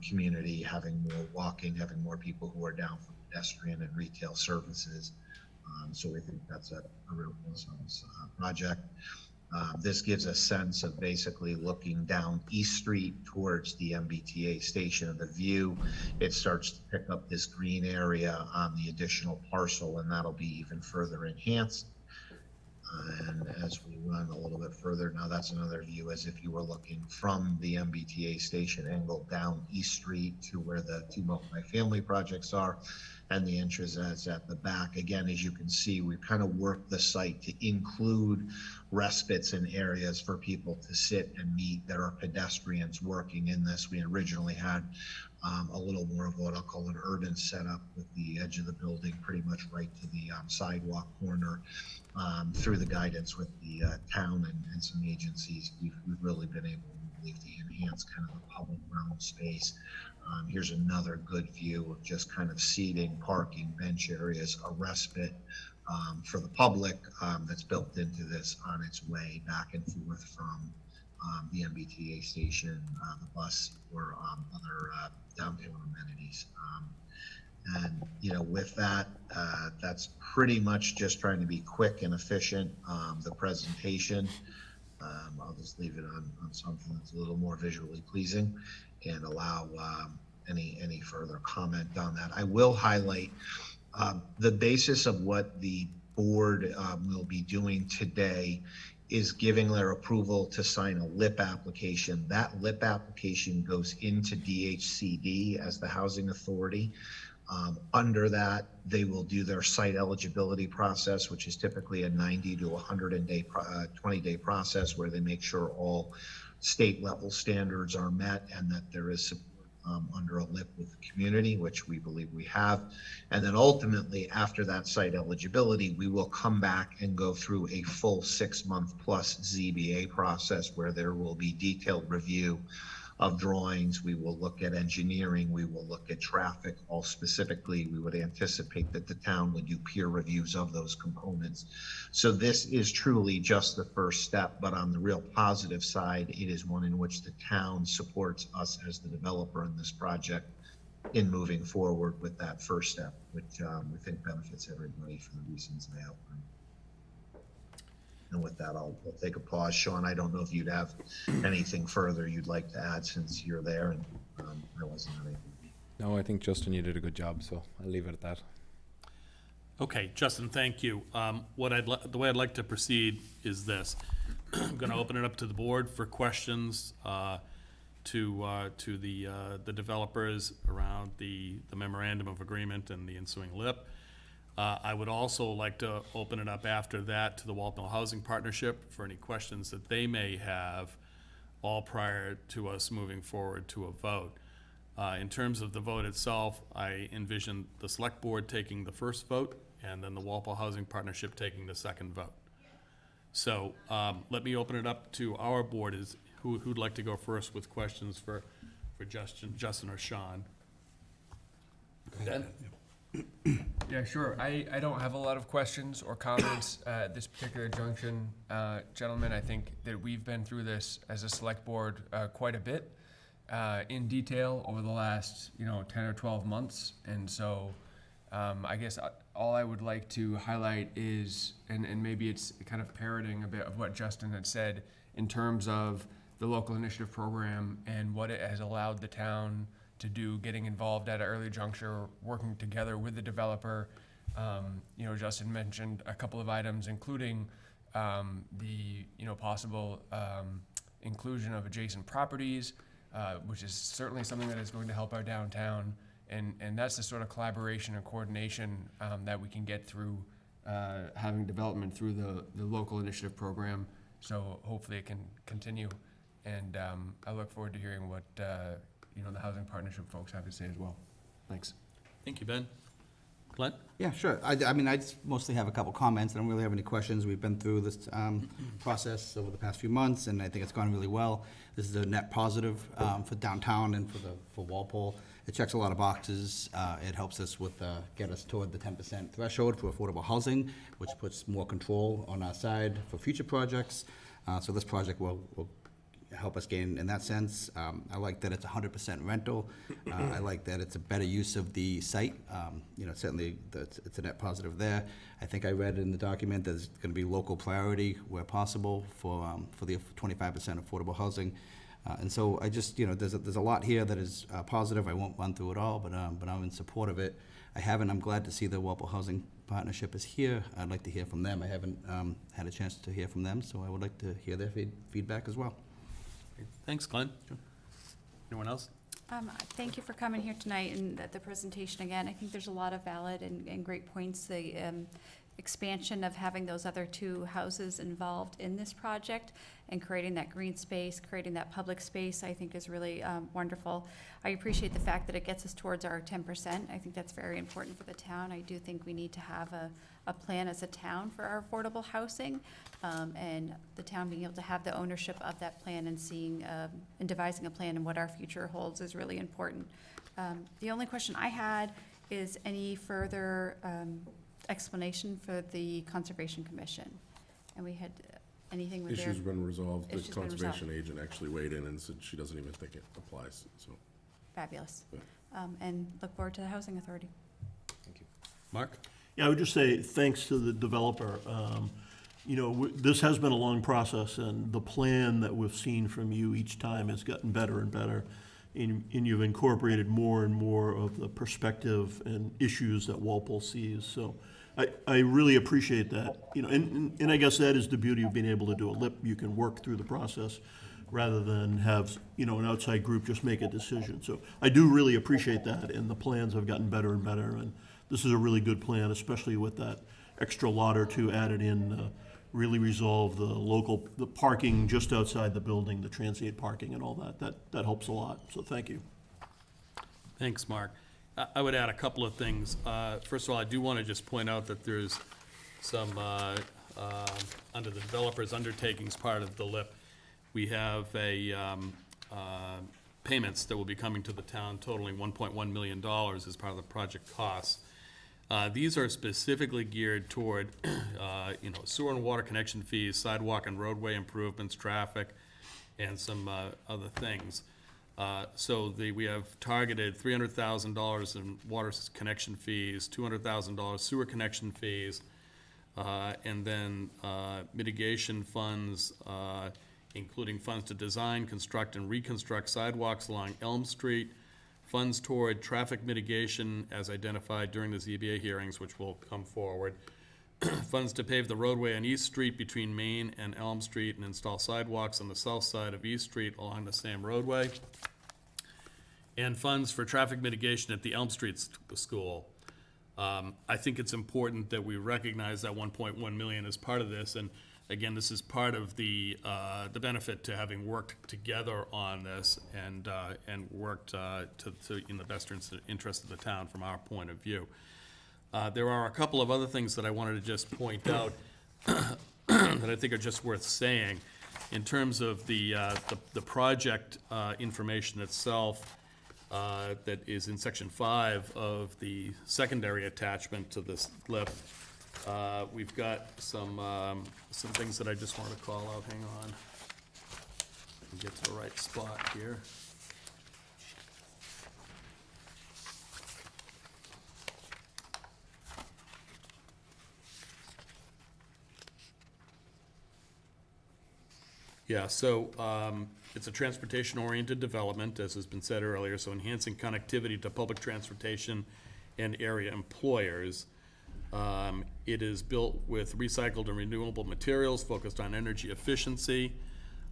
community, having more walking, having more people who are down for pedestrian and retail services. So we think that's a real plus on this project. This gives a sense of basically looking down East Street towards the MBTA station, and the view, it starts to pick up this green area on the additional parcel, and that'll be even further enhanced. And as we run a little bit further, now that's another view as if you were looking from the MBTA station angle down East Street to where the 2 multifamily projects are, and the entrance is at the back. Again, as you can see, we've kind of worked the site to include respites and areas for people to sit and meet. There are pedestrians working in this. We originally had a little more of what I'll call an urban setup with the edge of the building pretty much right to the sidewalk corner. Through the guidance with the town and some agencies, we've really been able, we believe, to enhance kind of the public realm space Here's another good view of just kind of seating, parking, bench areas, a respite for the public that's built into this on its way back and forth from the MBTA station, the bus, or other downtown amenities. And, you know, with that, that's pretty much just trying to be quick and efficient. The presentation, I'll just leave it on something that's a little more visually pleasing and allow any further comment on that. I will highlight the basis of what the board will be doing today is giving their approval to sign a LIP application. That LIP application goes into DHCD as the housing authority. Under that, they will do their site eligibility process, which is typically a 90 to 120-day process where they make sure all state level standards are met and that there is support under a LIP with the community, which we believe we have. And then ultimately, after that site eligibility, we will come back and go through a full 6-month plus ZBA process where there will be detailed review of drawings. We will look at engineering, we will look at traffic. All specifically, we would anticipate that the town would do peer reviews of those components. So this is truly just the first step, but on the real positive side, it is one in which the town supports us as the developer in this project in moving forward with that first step, which we think benefits everybody for the reasons I outlined. And with that, I'll take a pause. Sean, I don't know if you'd have anything further you'd like to add since you're there and I wasn't able. No, I think Justin, you did a good job, so I'll leave it at that. Okay, Justin, thank you. The way I'd like to proceed is this. I'm going to open it up to the board for questions to the developers around the memorandum of agreement and the ensuing LIP. I would also like to open it up after that to the Walpole Housing Partnership for any questions that they may have, all prior to us moving forward to a vote. In terms of the vote itself, I envision the Select Board taking the first vote and then the Walpole Housing Partnership taking the second vote. So let me open it up to our board. Who'd like to go first with questions for Justin or Sean? Ben? Yeah, sure. I don't have a lot of questions or comments at this particular junction. Gentlemen, I think that we've been through this as a select board quite a bit in detail over the last 10 or 12 months. And so I guess all I would like to highlight is, and maybe it's kind of parroting a bit of what Justin had said in terms of the local initiative program and what it has allowed the town to do, getting involved at an early juncture, working together with the developer. Justin mentioned a couple of items, including the possible inclusion of adjacent properties, which is certainly something that is going to help our downtown. And that's the sort of collaboration and coordination that we can get through having development through the local initiative program. So hopefully it can continue. And I look forward to hearing what the Housing Partnership folks have to say as well. Thanks. Thank you, Ben. Glenn? Yeah, sure. I mean, I just mostly have a couple comments. I don't really have any questions. We've been through this process over the past few months, and I think it's gone really well. This is a net positive for downtown and for Walpole. It checks a lot of boxes. It helps us with get us toward the 10% threshold for affordable housing, which puts more control on our side for future projects. So this project will help us gain in that sense. I like that it's 100% rental. I like that it's a better use of the site. Certainly it's a net positive there. I think I read in the document that there's going to be local priority where possible for the 25% affordable housing. And so I just, there's a lot here that is positive. I won't run through it all, but I'm in support of it. I'm glad to see the Walpole Housing Partnership is here. I'd like to hear from them. I haven't had a chance to hear from them, so I would like to hear their feedback as well. Thanks, Glenn. Sure. Anyone else? Thank you for coming here tonight and the presentation again. I think there's a lot of valid and great points. The expansion of having those other two houses involved in this project and creating that green space, creating that public space, I think is really wonderful. I appreciate the fact that it gets us towards our 10%. I think that's very important for the town. I do think we need to have a plan as a town for our affordable housing, and the town being able to have the ownership of that plan and seeing and devising a plan and what our future holds is really important. The only question I had is any further explanation for the Conservation Commission? And we had anything with their... Issue's been resolved. The Issue's been resolved. conservation agent actually weighed in and said she doesn't even think it applies, so. Fabulous. Yeah. And look forward to the Housing Authority. Mark? Yeah, I would just say thanks to the developer. You know, this has been a long process, and the plan that we've seen from you each time has gotten better and better. And you've incorporated more and more of the perspective and issues that Walpole sees. So I really appreciate that. You know, and I guess that is the beauty of being able to do a LIP. You can work through the process rather than have, you know, an outside group just make a decision. So I do really appreciate that, and the plans have gotten better and better. And this is a really good plan, especially with that extra lot or two added in, really resolve the parking just outside the building, the transient parking and all that. That helps a lot, so thank you. Thanks, Mark. I would add a couple of things. First of all, I do want to just point out that there's some, under the developer's undertakings part of the LIP, we have payments that will be coming to the town totaling $1.1 million as part of the project costs. These are specifically geared toward, you know, sewer and water connection fees, sidewalk and roadway improvements, traffic, and some other things. So we have targeted $300,000 in water connection fees, $200,000 sewer connection fees, and then mitigation funds, including funds to design, construct, and reconstruct sidewalks along Elm Street, funds toward traffic mitigation as identified during the ZBA hearings, which will come forward, funds to pave the roadway on East Street between Main and Elm Street and install sidewalks on the south side of East Street along the same roadway, and funds for traffic mitigation at the Elm Street school. I think it's important that we recognize that 1.1 million as part of this, and again, this is part of the benefit to having worked together on this and worked in the best interest of the town from our point of view. There are a couple of other things that I wanted to just point out that I think are just worth saying. In terms of the project information itself, that is in section 5 of the secondary attachment to this LIP. We've got some things that I just want to call out. Hang on. Let me get to the right spot here. Yeah, so it's a transportation-oriented development, as has been said earlier, so enhancing connectivity to public transportation and area employers. It is built with recycled and renewable materials focused on energy efficiency.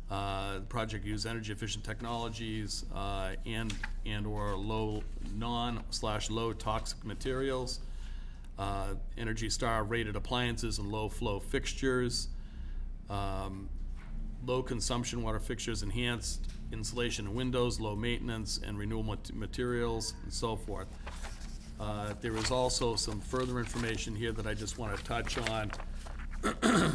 The project uses energy efficient technologies and/or low toxic materials. Energy Star rated appliances and low flow fixtures. Low consumption water fixtures, enhanced insulation in windows, low maintenance and renewable materials, and so forth. There is also some further information here that I just want to touch on in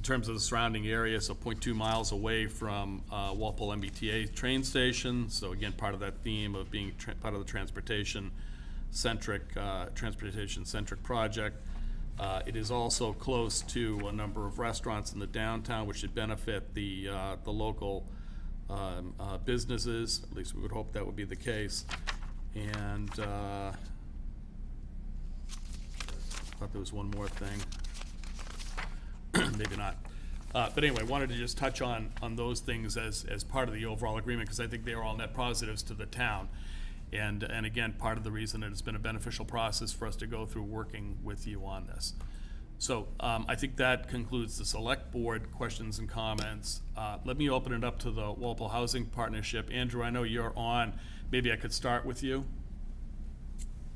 terms of the surrounding area. So 0.2 miles away from Walpole MBTA train station. So again, part of that theme of being part of the transportation-centric project. It is also close to a number of restaurants in the downtown, which should benefit the local businesses. At least we would hope that would be the case. And I thought there was one more thing. Maybe not. But anyway, wanted to just touch on those things as part of the overall agreement, because I think they are all net positives to the town. And again, part of the reason that it's been a beneficial process for us to go through working with you on this. So I think that concludes the select board questions and comments. Let me open it up to the Walpole Housing Partnership. Andrew, I know you're on. Maybe I could start with you.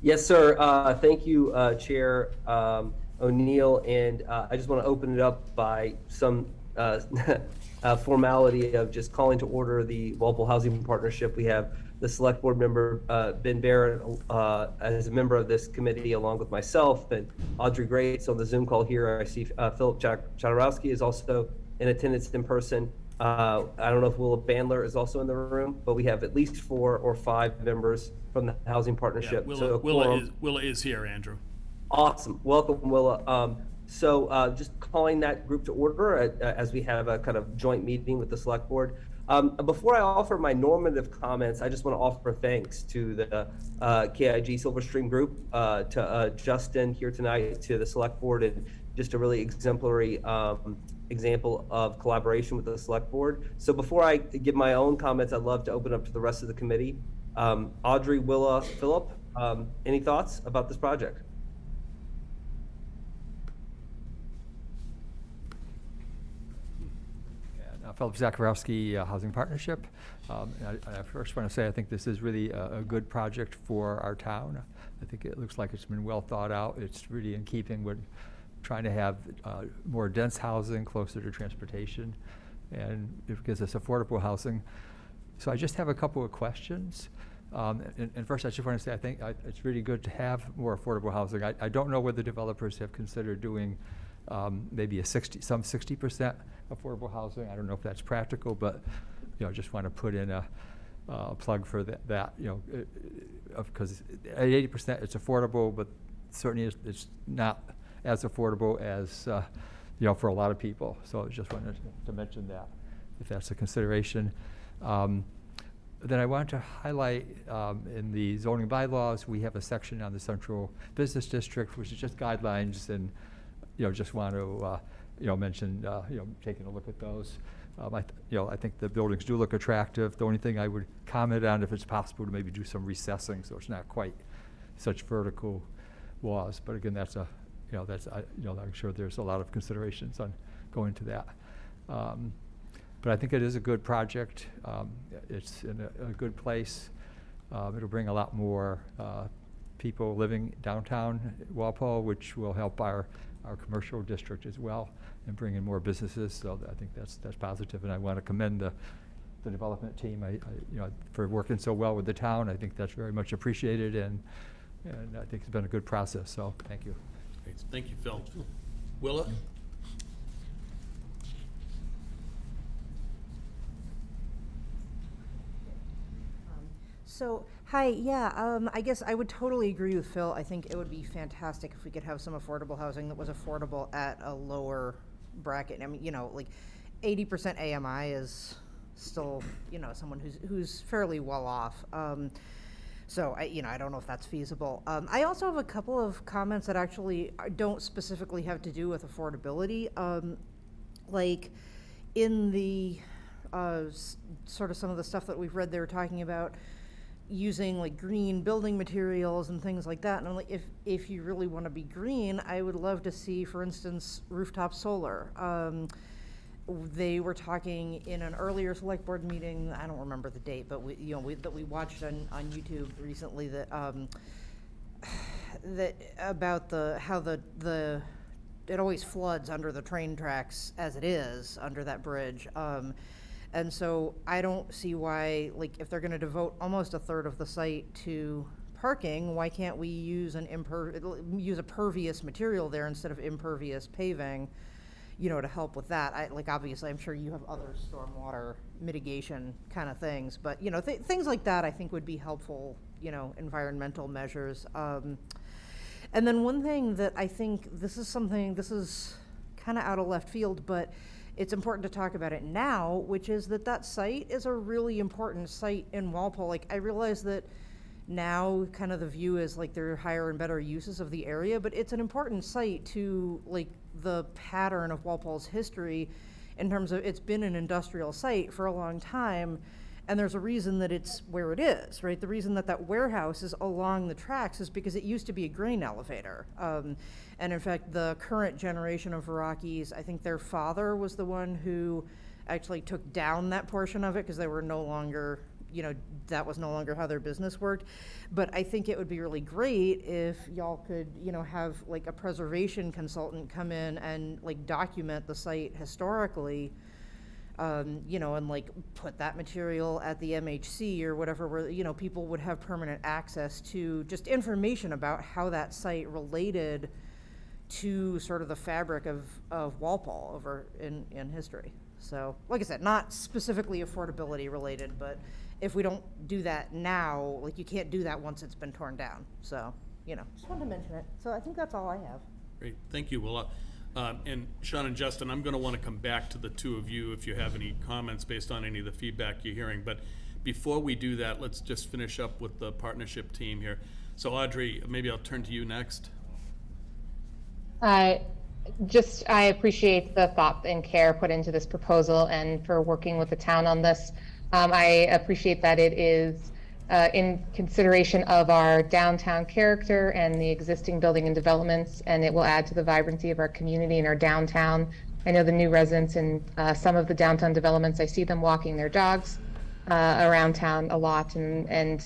Yes, sir. Thank you, Chair O'Neill. And I just want to open it up by some formality of just calling to order the Walpole Housing Partnership. We have the select board member, Ben Barrett, as a member of this committee, along with myself, and Audrey Grates on the Zoom call here. I see Philip Chadarowski is also in attendance in person. I don't know if Willa Bandler is also in the room, but we have at least 4 or 5 members from the Housing Yeah, Partnership. So a Willa quorum. Willa is here, Andrew. Awesome. Welcome, Willa. Just calling that group to order as we have a kind of joint meeting with the Select Board. Before I offer my normative comments, I just want to offer thanks to the KIG Silverstream Group, to Justin here tonight, to the Select Board, and just a really exemplary example of collaboration with the Select Board. So before I give my own comments, I'd love to open up to the rest of the committee. Audrey, Willa, Philip, any thoughts about this project? Philip Zakarowski, Housing Partnership. I first want to say I think this is really a good project for our town. I think it looks like it's been well thought out. It's really in keeping with trying to have more dense housing closer to transportation, and it gives us affordable housing. So I just have a couple of questions. And first, I just want to say I think it's really good to have more affordable housing. I don't know whether developers have considered doing maybe some 60% affordable housing. I don't know if that's practical, but just want to put in a plug for that because at 80% it's affordable, but certainly it's not as affordable as for a lot of people. So I just wanted to mention that, if that's a consideration. Then I want to highlight in the zoning bylaws, we have a section on the Central Business District, which is just guidelines, and just want to mention taking a look at those. I think the buildings do look attractive. The only thing I would comment on, if it's possible, to maybe do some recessing so it's not quite such vertical walls. But again, that's I'm sure there's a lot of considerations on going to that. But I think it is a good project. It's in a good place. It'll bring a lot more people living downtown Walpole, which will help our commercial district as well, and bring in more businesses. So I think that's positive, and I want to commend the development team for working so well with the town. I think that's very much appreciated, and I think it's been a good process. So thank you. Great. Thank you, Phil. Willa? So, hi, yeah, I guess I would totally agree with Phil. I think it would be fantastic if we could have some affordable housing that was affordable at a lower bracket. I mean, like 80% AMI is still, someone who's fairly well off. So I don't know if that's feasible. I also have a couple of comments that actually don't specifically have to do with affordability. Like in the sort of some of the stuff that we've read, they were talking about using like green building materials and things like that. And I'm like, if you really want to be green, I would love to see, for instance, rooftop solar. They were talking in an earlier select board meeting, I don't remember the date, but we watched on YouTube recently that about how it always floods under the train tracks as it is under that bridge. And so I don't see why, like, if they're gonna devote almost a third of the site to parking, why can't we use a pervious material there instead of impervious paving, to help with that? Obviously, I'm sure you have other stormwater mitigation kind of things, but, things like that I think would be helpful, environmental measures. And then one thing that I think this is kind of out of left field, but it's important to talk about it now, which is that site is a really important site in Walpole. Like, I realize that now kind of the view is like there are higher and better uses of the area, but it's an important site to like the pattern of Walpole's history in terms of it's been an industrial site for a long time, and there's a reason that it's where it is, right? The reason that warehouse is along the tracks is because it used to be a grain elevator. And in fact, the current generation of Verrocki's, I think their father was the one who actually took down that portion of it because they were no longer, that was no longer how their business worked. But I think it would be really great if y'all could, have like a preservation consultant come in and like document the site historically, and like put that material at the MHC or whatever, where, people would have permanent access to just information about how that site related to sort of the fabric of Walpole over in history. So, like I said, not specifically affordability related, but if we don't do that now, like, you can't do that once it's been torn down. So, just wanted to mention it. So I think that's all I have. Great, thank you, Willa. And Sean and Justin, I'm gonna wanna come back to the two of you if you have any comments based on any of the feedback you're hearing. But before we do that, let's just finish up with the partnership team here. So Audrey, maybe I'll turn to you next. I appreciate the thought and care put into this proposal and for working with the town on this. I appreciate that it is in consideration of our downtown character and the existing building and developments, and it will add to the vibrancy of our community and our downtown. I know the new residents in some of the downtown developments, I see them walking their dogs around town a lot and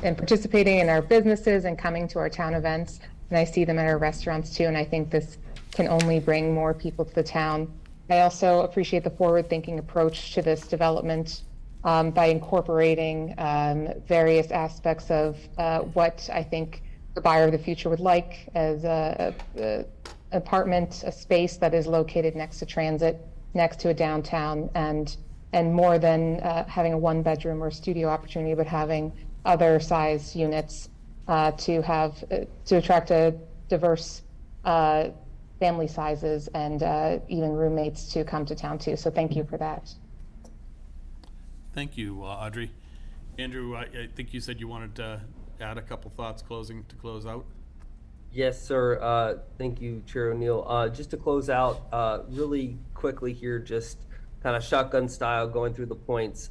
participating in our businesses and coming to our town events. And I see them at our restaurants too, and I think this can only bring more people to the town. I also appreciate the forward-thinking approach to this development by incorporating various aspects of what I think the buyer of the future would like as a apartment, a space that is located next to transit, next to a downtown, and more than having a one-bedroom or studio opportunity, but having other size units to attract a diverse family sizes and even roommates to come to town too. So thank you for that. Thank you, Audrey. Andrew, I think you said you wanted to add a couple thoughts to close out. Yes, sir. Thank you, Chair O'Neill. Just to close out really quickly here, just kind of shotgun style going through the points.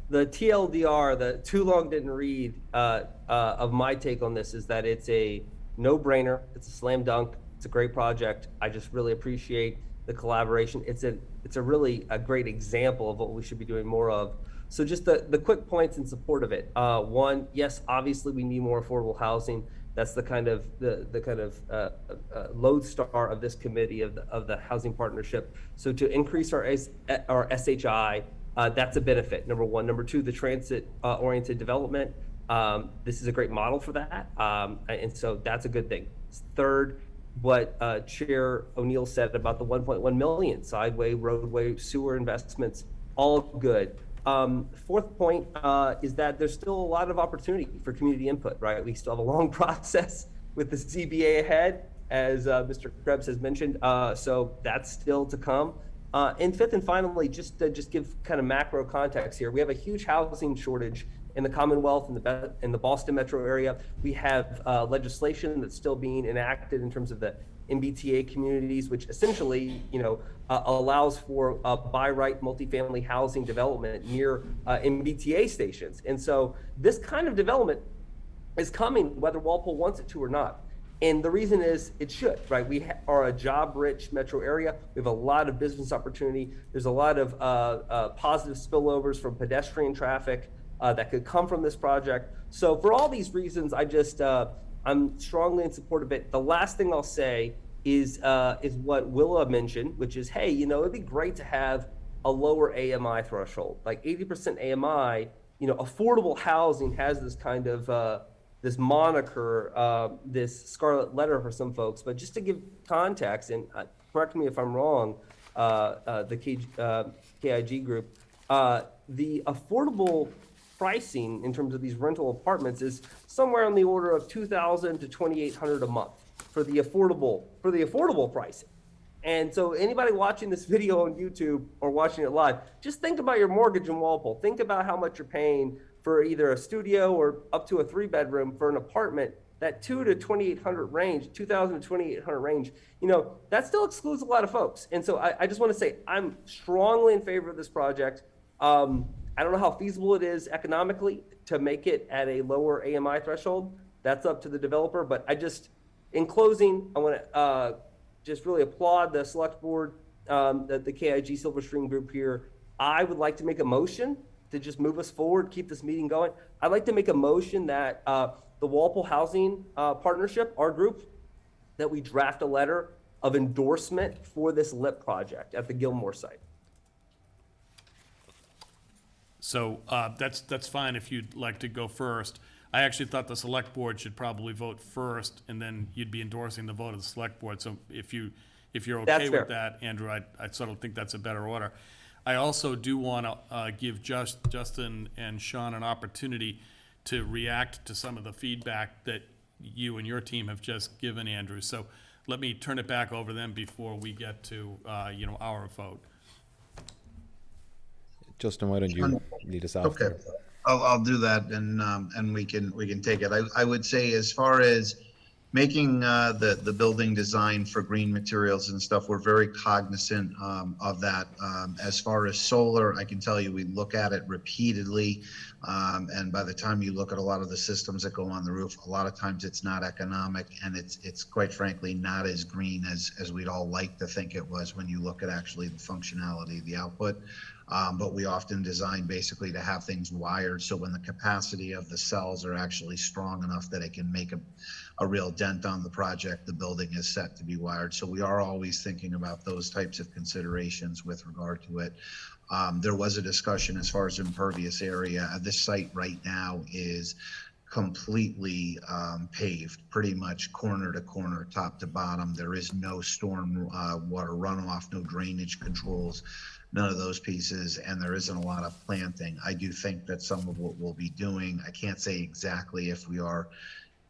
The TLDR, the too long didn't read of my take on this is that it's a no-brainer. It's a slam dunk. It's a great project. I just really appreciate the collaboration. It's a really a great example of what we should be doing more of. So just the quick points in support of it. One, yes, obviously we need more affordable housing. That's the kind of lodestar of this committee of the housing partnership. So to increase our SHI, that's a benefit. Number one. Number two, the transit oriented development. This is a great model for that, and so that's a good thing. Third, what Chair O'Neill said about the 1.1 million sideway, roadway, sewer investments, all good. Fourth point is that there's still a lot of opportunity for community input, right? We still have a long process with the ZBA ahead, as Mr. Krebs has mentioned, so that's still to come. And fifth and finally, just give kind of macro context here, we have a huge housing shortage in the Commonwealth and in the Boston metro area. We have legislation that's still being enacted in terms of the MBTA communities, which essentially, allows for by right multifamily housing development near MBTA stations. And so this kind of development is coming, whether Walpole wants it to or not. And the reason is it should, right? We are a job-rich metro area. We have a lot of business opportunity. There's a lot of positive spillovers from pedestrian traffic that could come from this project. So for all these reasons, I'm strongly in support of it. The last thing I'll say is what Willa mentioned, which is, hey, it'd be great to have a lower AMI threshold, like 80% AMI. Affordable housing has this kind of this moniker, this scarlet letter for some folks. But just to give context, and correct me if I'm wrong, the KIG group, the affordable pricing in terms of these rental apartments is somewhere on the order of $2,000 to $2,800 a month for the affordable pricing. And so anybody watching this video on YouTube or watching it live, just think about your mortgage in Walpole. Think about how much you're paying for either a studio or up to a 3-bedroom for an apartment. That $2,000 to $2,800 range, $2,000 to $2,800 range, that still excludes a lot of folks. And so I just want to say I'm strongly in favor of this project. I don't know how feasible it is economically to make it at a lower AMI threshold. That's up to the developer. But in closing, I want to just really applaud the select board, the KIG Silverstream group here. I would like to make a motion to just move us forward, keep this meeting going. I'd like to make a motion that the Walpole Housing Partnership, our group, that we draft a letter of endorsement for this LIP project at the Gilmore site. So that's fine if you'd like to go first. I actually thought the select board should probably vote first, and then you'd be endorsing the vote of the select board. So if if you're That's okay fair. with that, Andrew, I sort of think that's a better order. I also do want to give Justin and Sean an opportunity to react to some of the feedback that you and your team have just given Andrew. So let me turn it back over to them before we get to, our vote. Justin, why don't you lead us off? Okay, I'll do that, and we can take it. I would say, as far as making the building design for green materials and stuff, we're very cognizant of that. As far as solar, I can tell you, we look at it repeatedly, and by the time you look at a lot of the systems that go on the roof, a lot of times it's not economic, and it's quite frankly not as green as we'd all like to think it was when you look at actually the functionality, the output. But we often design basically to have things wired, so when the capacity of the cells are actually strong enough that it can make a real dent on the project, the building is set to be wired. So we are always thinking about those types of considerations with regard to it. There was a discussion as far as impervious area. This site right now is completely paved, pretty much corner to corner, top to bottom. There is no storm water runoff, no drainage controls, none of those pieces, and there isn't a lot of planting. I do think that some of what we'll be doing, I can't say exactly if we are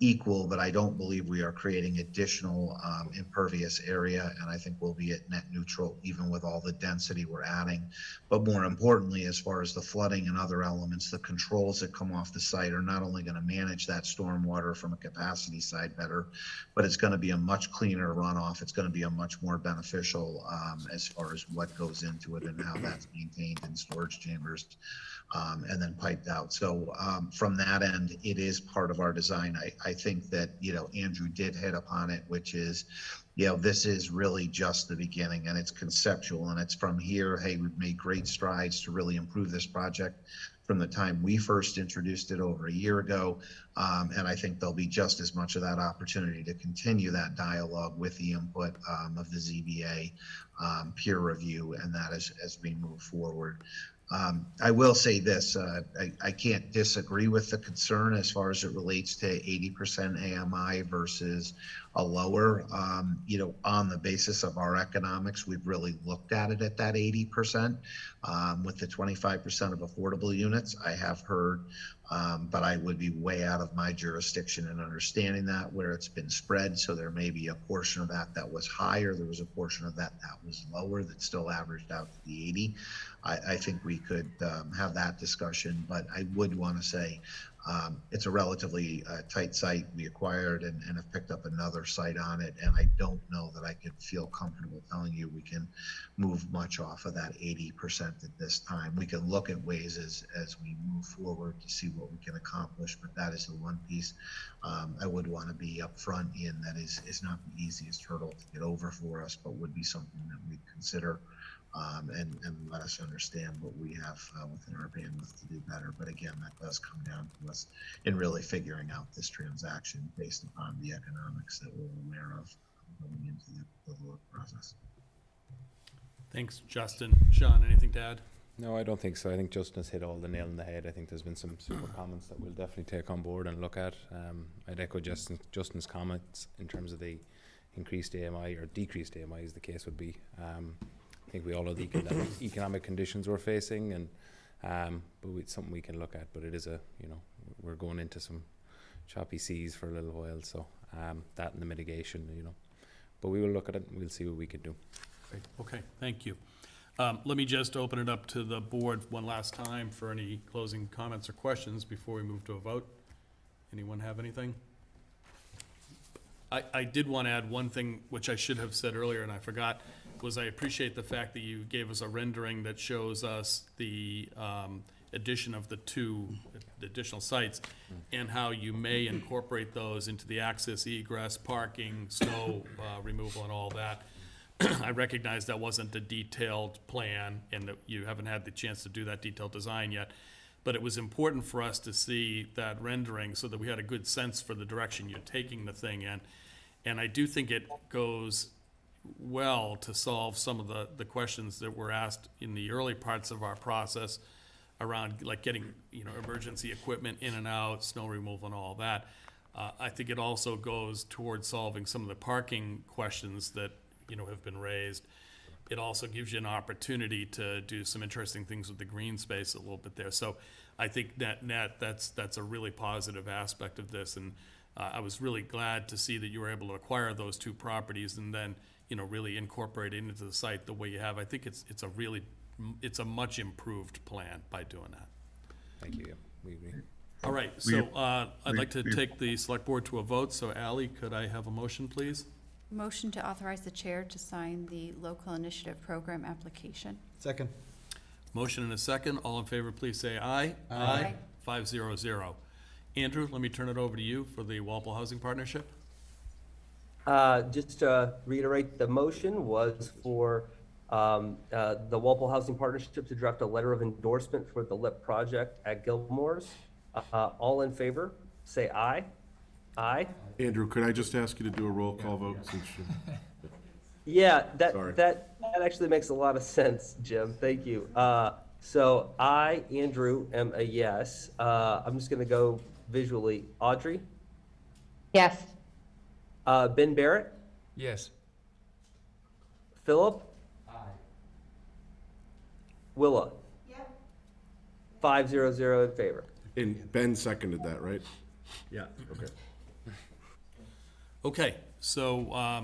equal, but I don't believe we are creating additional impervious area, and I think we'll be at net neutral even with all the density we're adding. But more importantly, as far as the flooding and other elements, the controls that come off the site are not only going to manage that stormwater from a capacity side better, but it's going to be a much cleaner runoff. It's going to be a much more beneficial as far as what goes into it and how that's maintained in storage chambers and then piped out. So from that end, it is part of our design. I think that, Andrew did hit upon it, which is, this is really just the beginning, and it's conceptual, and it's from here. Hey, we've made great strides to really improve this project from the time we first introduced it over a year ago. And I think there'll be just as much of that opportunity to continue that dialogue with the input of the ZBA, peer review, and that as we move forward. I will say this, I can't disagree with the concern as far as it relates to 80% AMI versus a lower. On the basis of our economics, we've really looked at it at that 80% with the 25% of affordable units. I have heard, but I would be way out of my jurisdiction in understanding that, where it's been spread. So there may be a portion of that was higher. There was a portion of that was lower that still averaged out to the 80. I think we could have that discussion, but I would want to say it's a relatively tight site we acquired and have picked up another site on it. And I don't know that I could feel comfortable telling you we can move much off of that 80% at this time. We can look at ways as we move forward to see what we can accomplish, but that is the one piece I would want to be upfront in. That is not the easiest hurdle to get over for us, but would be something that we'd consider. And let us understand what we have within our bandwidth to do better. But again, that does come down to us in really figuring out this transaction based upon the economics that we're aware of going into the vote process. Thanks, Justin. Sean, anything to add? No, I don't think so. I think Justin has hit all the nail on the head. I think there's been some super comments that we'll definitely take on board and look at. I'd echo Justin's comments in terms of the increased AMI or decreased AMI, as the case would be. I think we all know the economic conditions we're facing, and but it's something we can look at. But it is we're going into some choppy seas for a little while, so that and the mitigation, But we will look at it and we'll see what we can do. Great. Okay, thank you. Let me just open it up to the board one last time for any closing comments or questions before we move to a vote. Anyone have anything? I did want to add one thing, which I should have said earlier and I forgot, was I appreciate the fact that you gave us a rendering that shows us the addition of the additional sites and how you may incorporate those into the access, egress, parking, snow removal and all that. I recognize that wasn't a detailed plan and that you haven't had the chance to do that detailed design yet, but it was important for us to see that rendering so that we had a good sense for the direction you're taking the thing in. And I do think it goes well to solve some of the questions that were asked in the early parts of our process around like getting emergency equipment in and out, snow removal and all that. I think it also goes towards solving some of the parking questions that have been raised. It also gives you an opportunity to do some interesting things with the green space a little bit there. So I think net, that's a really positive aspect of this. And I was really glad to see that you were able to acquire those 2 properties and then, really incorporate it into the site the way you have. I think it's a much improved plan by doing that. Thank you, yeah, we agree. All right, so I'd like to take the select board to a vote. So Ally, could I have a motion, please? Motion to authorize the chair to sign the local initiative program application. Second. Motion and a second. All in favor, please say aye. Aye. 500. Andrew, let me turn it over to you for the Walpole Housing Partnership. Just to reiterate, the motion was for the Walpole Housing Partnership to draft a letter of endorsement for the LIP project at Gilmore's. All in favor, say aye. Aye. Andrew, could I just ask you to do a roll call vote since you... Yeah, Sorry. that actually makes a lot of sense, Jim. Thank you. So I, Andrew, am a yes. I'm just gonna go visually. Audrey? Yes. Ben Barrett? Yes. Philip? Aye. Willa? Yep. 500 in favor. And Ben seconded that, right? Yeah. Okay. Okay, so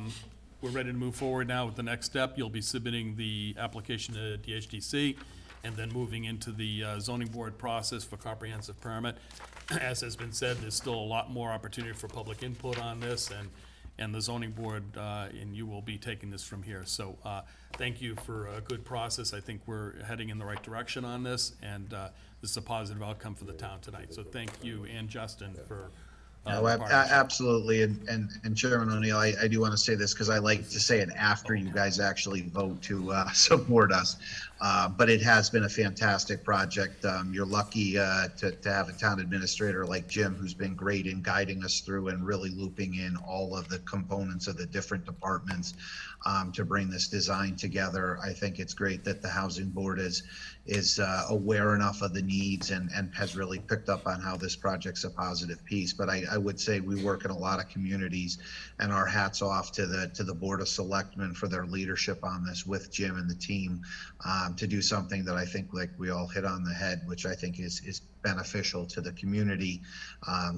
we're ready to move forward now with the next step. You'll be submitting the application to DHDC and then moving into the zoning board process for comprehensive permit. As has been said, there's still a lot more opportunity for public input on this, and the zoning board, and you will be taking this from here. So thank you for a good process. I think we're heading in the right direction on this, and this is a positive outcome for the town tonight. So thank you and Justin for No, the partnership. absolutely, and Chairman O'Neill, I do want to say this because I like to say it after you guys actually vote to support us. But it has been a fantastic project. You're lucky to have a town administrator like Jim, who's been great in guiding us through and really looping in all of the components of the different departments to bring this design together. I think it's great that the Housing Board is aware enough of the needs and has really picked up on how this project's a positive piece. But I would say we work in a lot of communities, and our hats off to the Board of Selectmen for their leadership on this with Jim and the team to do something that I think, like we all hit on the head, which I think is beneficial to the community,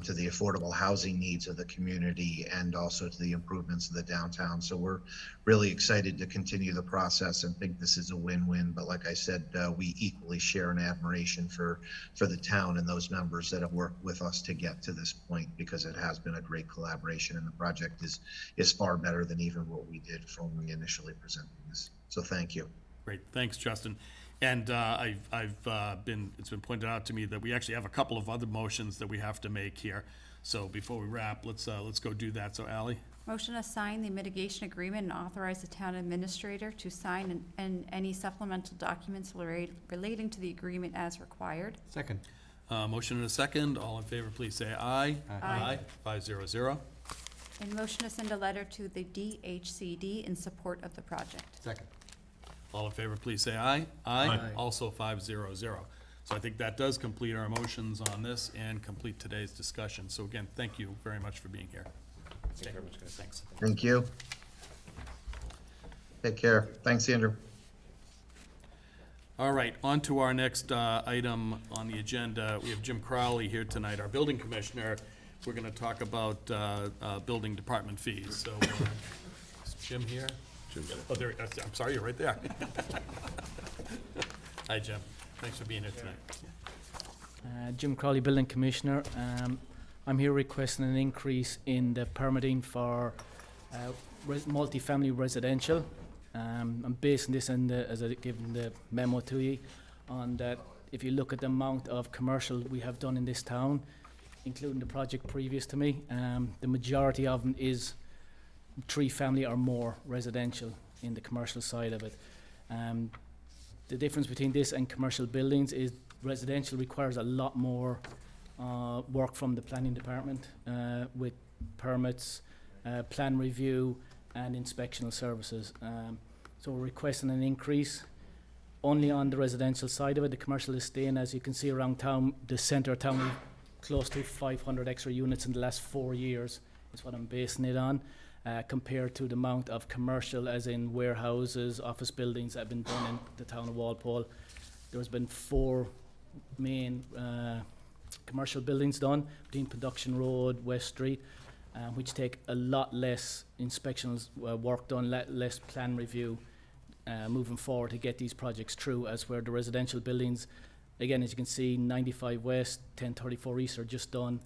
to the affordable housing needs of the community, and also to the improvements of the downtown. So we're really excited to continue the process and think this is a win-win. But like I said, we equally share an admiration for the town and those members that have worked with us to get to this point, because it has been a great collaboration, and the project is far better than even what we did when we initially presented this. So thank you. Great, thanks, Justin. And it's been pointed out to me that we actually have a couple of other motions that we have to make here. So before we wrap, let's go do that. So Ally? Motion to sign the mitigation agreement and authorize the town administrator to sign and any supplemental documents relating to the agreement as required. Second. Motion and a second. All in favor, please say aye. Aye. 500. And motion to send a letter to the DHCD in support of the project. Second. All in favor, please say aye. Aye. Also 500. So I think that does complete our motions on this and complete today's discussion. So again, thank you very much for being here. Thank you very much, guys. Thanks. Thank you. Take care. Thanks, Andrew. All right, on to our next item on the agenda. We have Jim Crowley here tonight, our building commissioner. We're going to talk about building department fees. So is Jim here? Oh, there, I'm sorry, you're right there. Hi, Jim. Thanks for being here tonight. Jim Crowley, Building Commissioner. I'm here requesting an increase in the permitting for multifamily residential. I'm basing this on as I given the memo to you, on that if you look at the amount of commercial we have done in this town, including the project previous to me, the majority of them is 3 family or more residential in the commercial side of it. The difference between this and commercial buildings is residential requires a lot more work from the planning department with permits, plan review and inspectional services. So we're requesting an increase only on the residential side of it. The commercial is staying, as you can see around town, the centre of town, we've close to 500 extra units in the last 4 years is what I'm basing it on. compared to the amount of commercial, as in warehouses, office buildings that have been done in the town of Walpole. There's been 4 main commercial buildings done between Production Road, West Street, which take a lot less inspections work done, less plan review moving forward to get these projects through, as where the residential buildings, again, as you can see, 95 West, 1034 East are just done.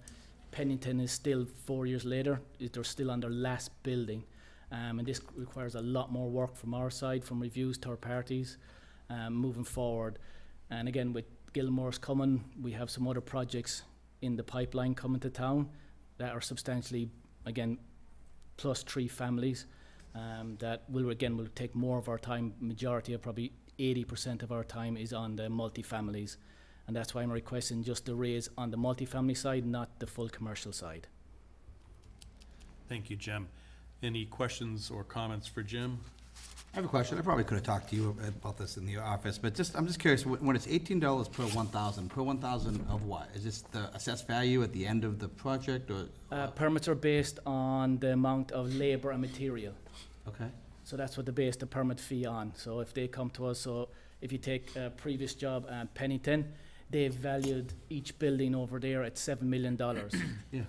Pennington is still 4 years later, they're still on their last building. And this requires a lot more work from our side, from reviews, third parties, moving forward. And again, with Gilmore's coming, we have some other projects in the pipeline coming to town that are substantially, again, plus 3 families, that will take more of our time. Majority of, probably 80% of our time is on the multi-families. And that's why I'm requesting just the raise on the multifamily side, not the full commercial side. Thank you, Jim. Any questions or comments for Jim? I have a question. I probably could have talked to you about this in the office, but I'm just curious, when it's $18 per 1,000, per 1,000 of what? Is this the assessed value at the end of the project, or? Permits are based on the amount of labor and material. Okay. So that's what they base the permit fee on. So if they come to us, so if you take a previous job at Pennington, they valued each building over there at $7 million. Yeah.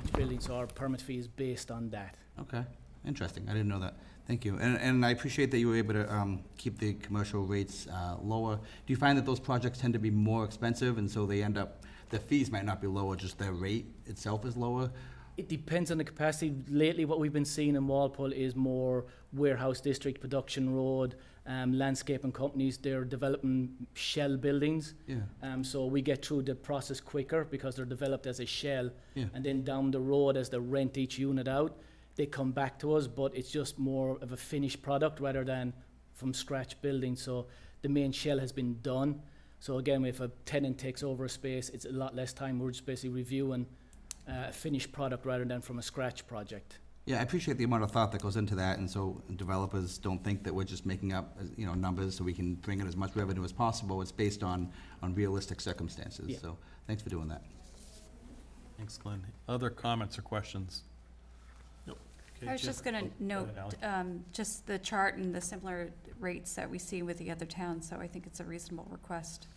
Each building, so our permit fee is based on that. Okay, interesting. I didn't know that. Thank you. And I appreciate that you were able to keep the commercial rates lower. Do you find that those projects tend to be more expensive, and so they end up, the fees might not be lower, just their rate itself is lower? It depends on the capacity. Lately, what we've been seeing in Walpole is more warehouse district, Production Road, landscaping companies. They're developing shell buildings. Yeah. So we get through the process quicker because they're developed as a shell. Yeah. And then down the road, as they rent each unit out, they come back to us, but it's just more of a finished product rather than from scratch building. So the main shell has been done. So again, if a tenant takes over a space, it's a lot less time. We're just basically reviewing a finished product rather than from a scratch project. Yeah, I appreciate the amount of thought that goes into that, and so developers don't think that we're just making up, numbers so we can bring in as much revenue as possible. It's based on realistic circumstances. Yeah. So thanks for doing that. Thanks, Glenn. Other comments or questions? Nope. Okay, I was Jim. just gonna Oh, go note, ahead, Ally. just the chart and the similar rates that we see with the other towns, so I think it's a reasonable request.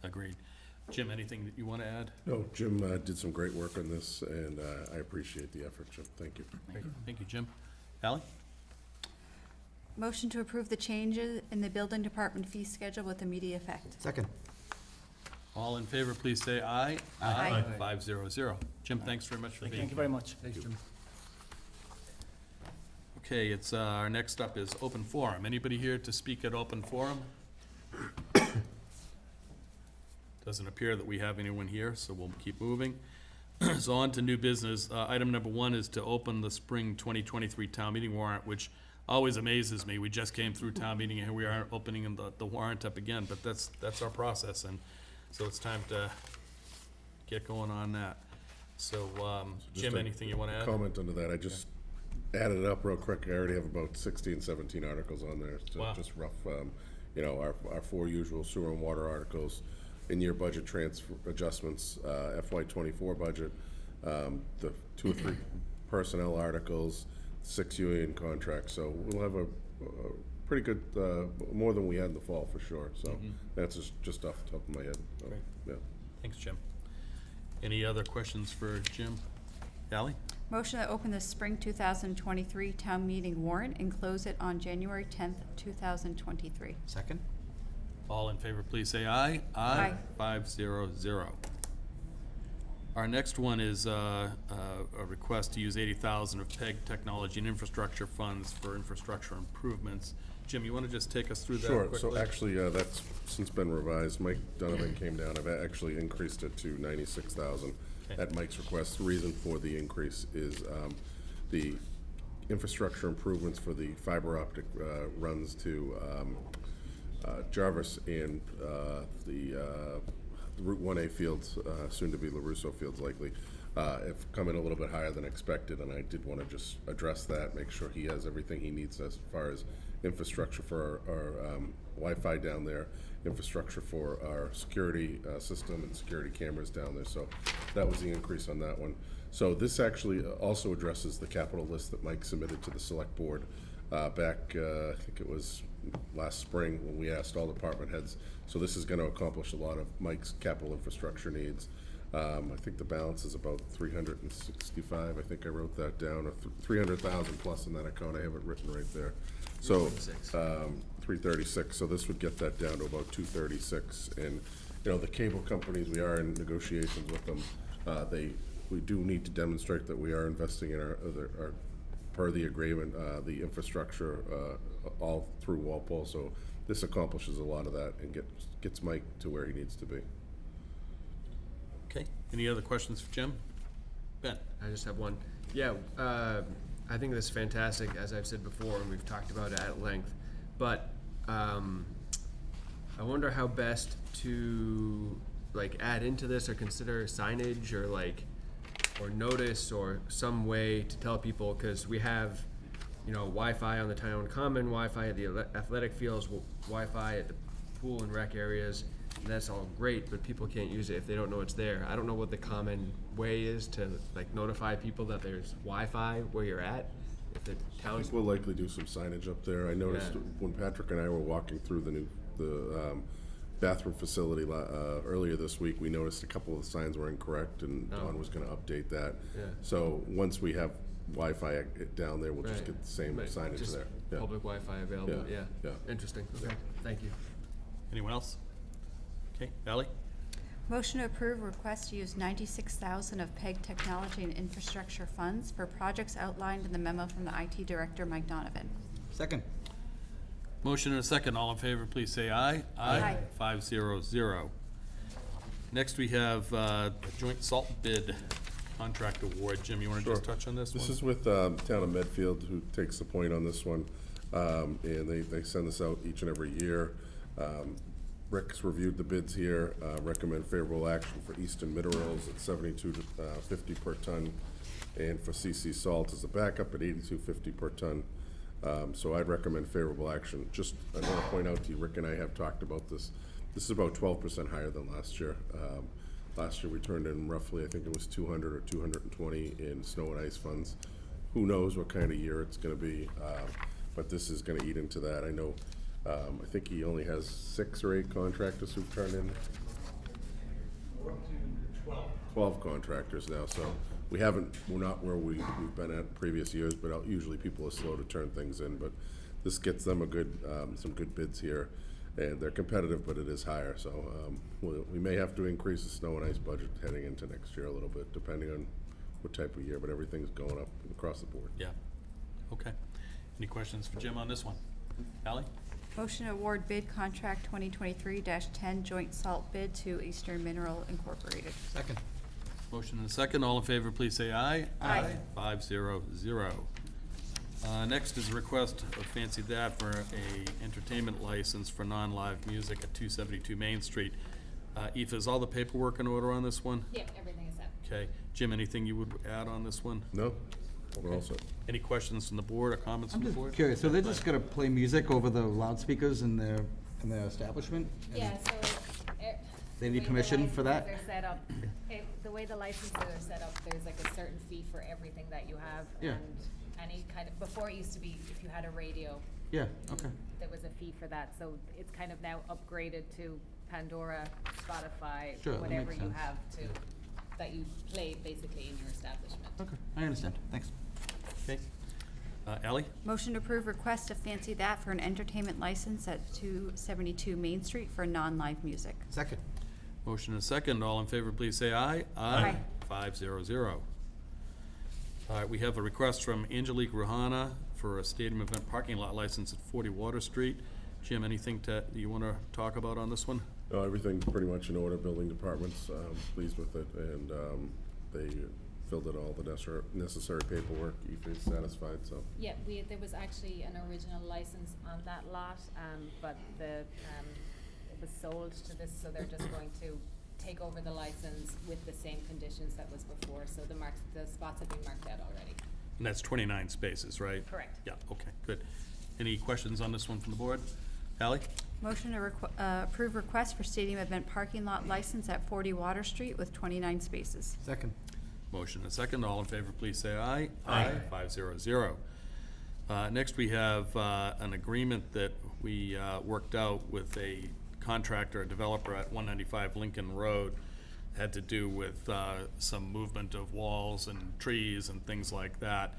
Agreed. Jim, anything that you want to add? No, Jim did some great work on this, and I appreciate the effort, Jim. Thank you. Great. Thank you, Jim. Ally? Motion to approve the changes in the building department fee schedule with immediate effect. Second. All in favor, please say aye. Aye. 500. Jim, thanks very much for being here. Thank you very much. Thanks, Jim. Okay, it's, our next up is open forum. Anybody here to speak at open forum? Doesn't appear that we have anyone here, so we'll keep moving. So on to new business. Item number 1 is to open the spring 2023 town meeting warrant, which always amazes me. We just came through town meeting, and here we are opening the warrant up again, but that's our process, and so it's time to get going on that. So, Just Jim, a anything you want to add? Comment under that, I just added it up real quick. I already have about 16, 17 articles on there. So Wow. just rough, our 4 usual sewer and water articles, in-year budget transfer adjustments, FY '24 budget, the 2 or 3 personnel articles, 6 union contracts. So we'll have a pretty good, more than we had in the fall for sure. So that's just off the top of my head. So, Great. yeah. Thanks, Jim. Any other questions for Jim? Ally? Motion to open the spring 2023 town meeting warrant and close it on January 10th, 2023. Second. All in favor, please say aye. Aye. 500. Our next one is a request to use $80,000 of PEG technology and infrastructure funds for infrastructure improvements. Jim, you want to just take us through that quickly? Sure, so actually, that's since been revised. Mike Donovan came down, I've actually increased it to 96,000 at Mike's request. The reason for the increase is the infrastructure improvements for the fiber optic runs to Jarvis and the Route 1A fields, soon to be LaRusso fields likely, have come in a little bit higher than expected, and I did want to just address that, make sure he has everything he needs as far as infrastructure for our Wi-Fi down there, infrastructure for our security system and security cameras down there. So that was the increase on that one. So this actually also addresses the capital list that Mike submitted to the select board back, I think it was last spring, when we asked all department heads. So this is going to accomplish a lot of Mike's capital infrastructure needs. I think the balance is about 365. I think I wrote that down, or 300,000 plus in that account. I have it written right there. So 336. So this would get that down to about 236. And you know, the cable companies, we are in negotiations with them. We do need to demonstrate that we are investing in our per the agreement, the infrastructure all through Walpole. So this accomplishes a lot of that and gets Mike to where he needs to be. Okay, any other questions for Jim? Ben? I just have one. Yeah, I think this is fantastic, as I've said before, and we've talked about it at length. But I wonder how best to like add into this or consider signage or or notice or some way to tell people, because we have, you know, Wi-Fi on the town common, Wi-Fi at the athletic fields, Wi-Fi at the pool and rec areas. That's all great, but people can't use it if they don't know it's there. I don't know what the common way is to notify people that there's Wi-Fi where you're at. If the I town's think we'll likely do some signage up there. I noticed when Patrick and I were walking through the bathroom facility earlier this week, we noticed a couple of the signs were incorrect, and Don was going to update that. Yeah. So once we have Wi-Fi down there, we'll just get the same signage just there. Yeah. public Wi-Fi available. Yeah, Yeah. yeah. Interesting. Okay. Thank you. Anyone else? Okay, Ally? Motion to approve request to use $96,000 of PEG technology and infrastructure funds for projects outlined in the memo from the IT director, Mike Donovan. Second. Motion and a second. All in favor, please say aye. Aye. 5-0-0. Next, we have a joint salt bid contract award. Jim, you want to just touch on this one? This is with Town of Medfield, who takes the point on this one. And they send this out each and every year. Rick's reviewed the bids here, recommend favorable action for Eastern Minerals at $72.50 per ton, and for CC Salt as a backup at $82.50 per ton. So I'd recommend favorable action. Just, I want to point out to you, Rick and I have talked about this. This is about 12% higher than last year. Last year we turned in roughly, I think it was 200 or 220 in snow and ice funds. Who knows what kind of year it's going to be, but this is going to eat into that. I know. I think he only has 6 or 8 contractors who've turned in. 12 contractors now, so we're not where we've been at previous years, but usually people are slow to turn things in, but this gets them some good bids here, and they're competitive, but it is higher, so we may have to increase the snow and ice budget heading into next year a little bit, depending on what type of year, but everything's going up across the board. Yeah. Okay. Any questions for Jim on this one? Ally? Motion to award bid contract 2023-10 joint salt bid to Eastern Mineral Incorporated. Second. Motion and a second. All in favor, please say aye. Aye. 5-0-0. Next is a request of Fancy That for a entertainment license for non-live music at 272 Main Street. Aoife, is all the paperwork in order on this one? Yep, everything is set. Okay. Jim, anything you would add on this one? No? We're all set. Any questions from the board or comments I'm from the just board? curious, so they're just gonna play music over the loudspeakers in their establishment? Yeah, so. They need permission for that? They're set up, the way the licenses are set up, there's like a certain fee for everything that you have. Yeah. And any kind of, before it used to be, if you had a radio, Yeah, okay. there was a fee for that. So it's kind of now upgraded to Pandora, Spotify, Sure, that whatever makes you sense. have that you play basically in your establishment. Okay, I understand, thanks. Okay. Ally? Motion to approve request of Fancy That for an entertainment license at 272 Main Street for non-live music. Second. Motion and a second. All in favor, please say aye. Aye. 5-0-0. All right, we have a request from Angelique Ruhana for a stadium event parking lot license at 40 Water Street. Jim, anything you want to talk about on this one? No, everything's pretty much in order. Building department's pleased with it, and they filled in all the necessary paperwork. Aoife is satisfied, so. Yeah, there was actually an original license on that lot, but it was sold to this, so they're just going to take over the license with the same conditions that was before, so the spots have been marked out already. And that's 29 spaces, right? Correct. Yeah, okay, good. Any questions on this one from the board? Ally? Motion to approve request for stadium event parking lot license at 40 Water Street with 29 spaces. Second. Motion and second. All in favor, please say aye. Aye. 500. Next, we have an agreement that we worked out with a contractor, a developer at 195 Lincoln Road. Had to do with some movement of walls and trees and things like that.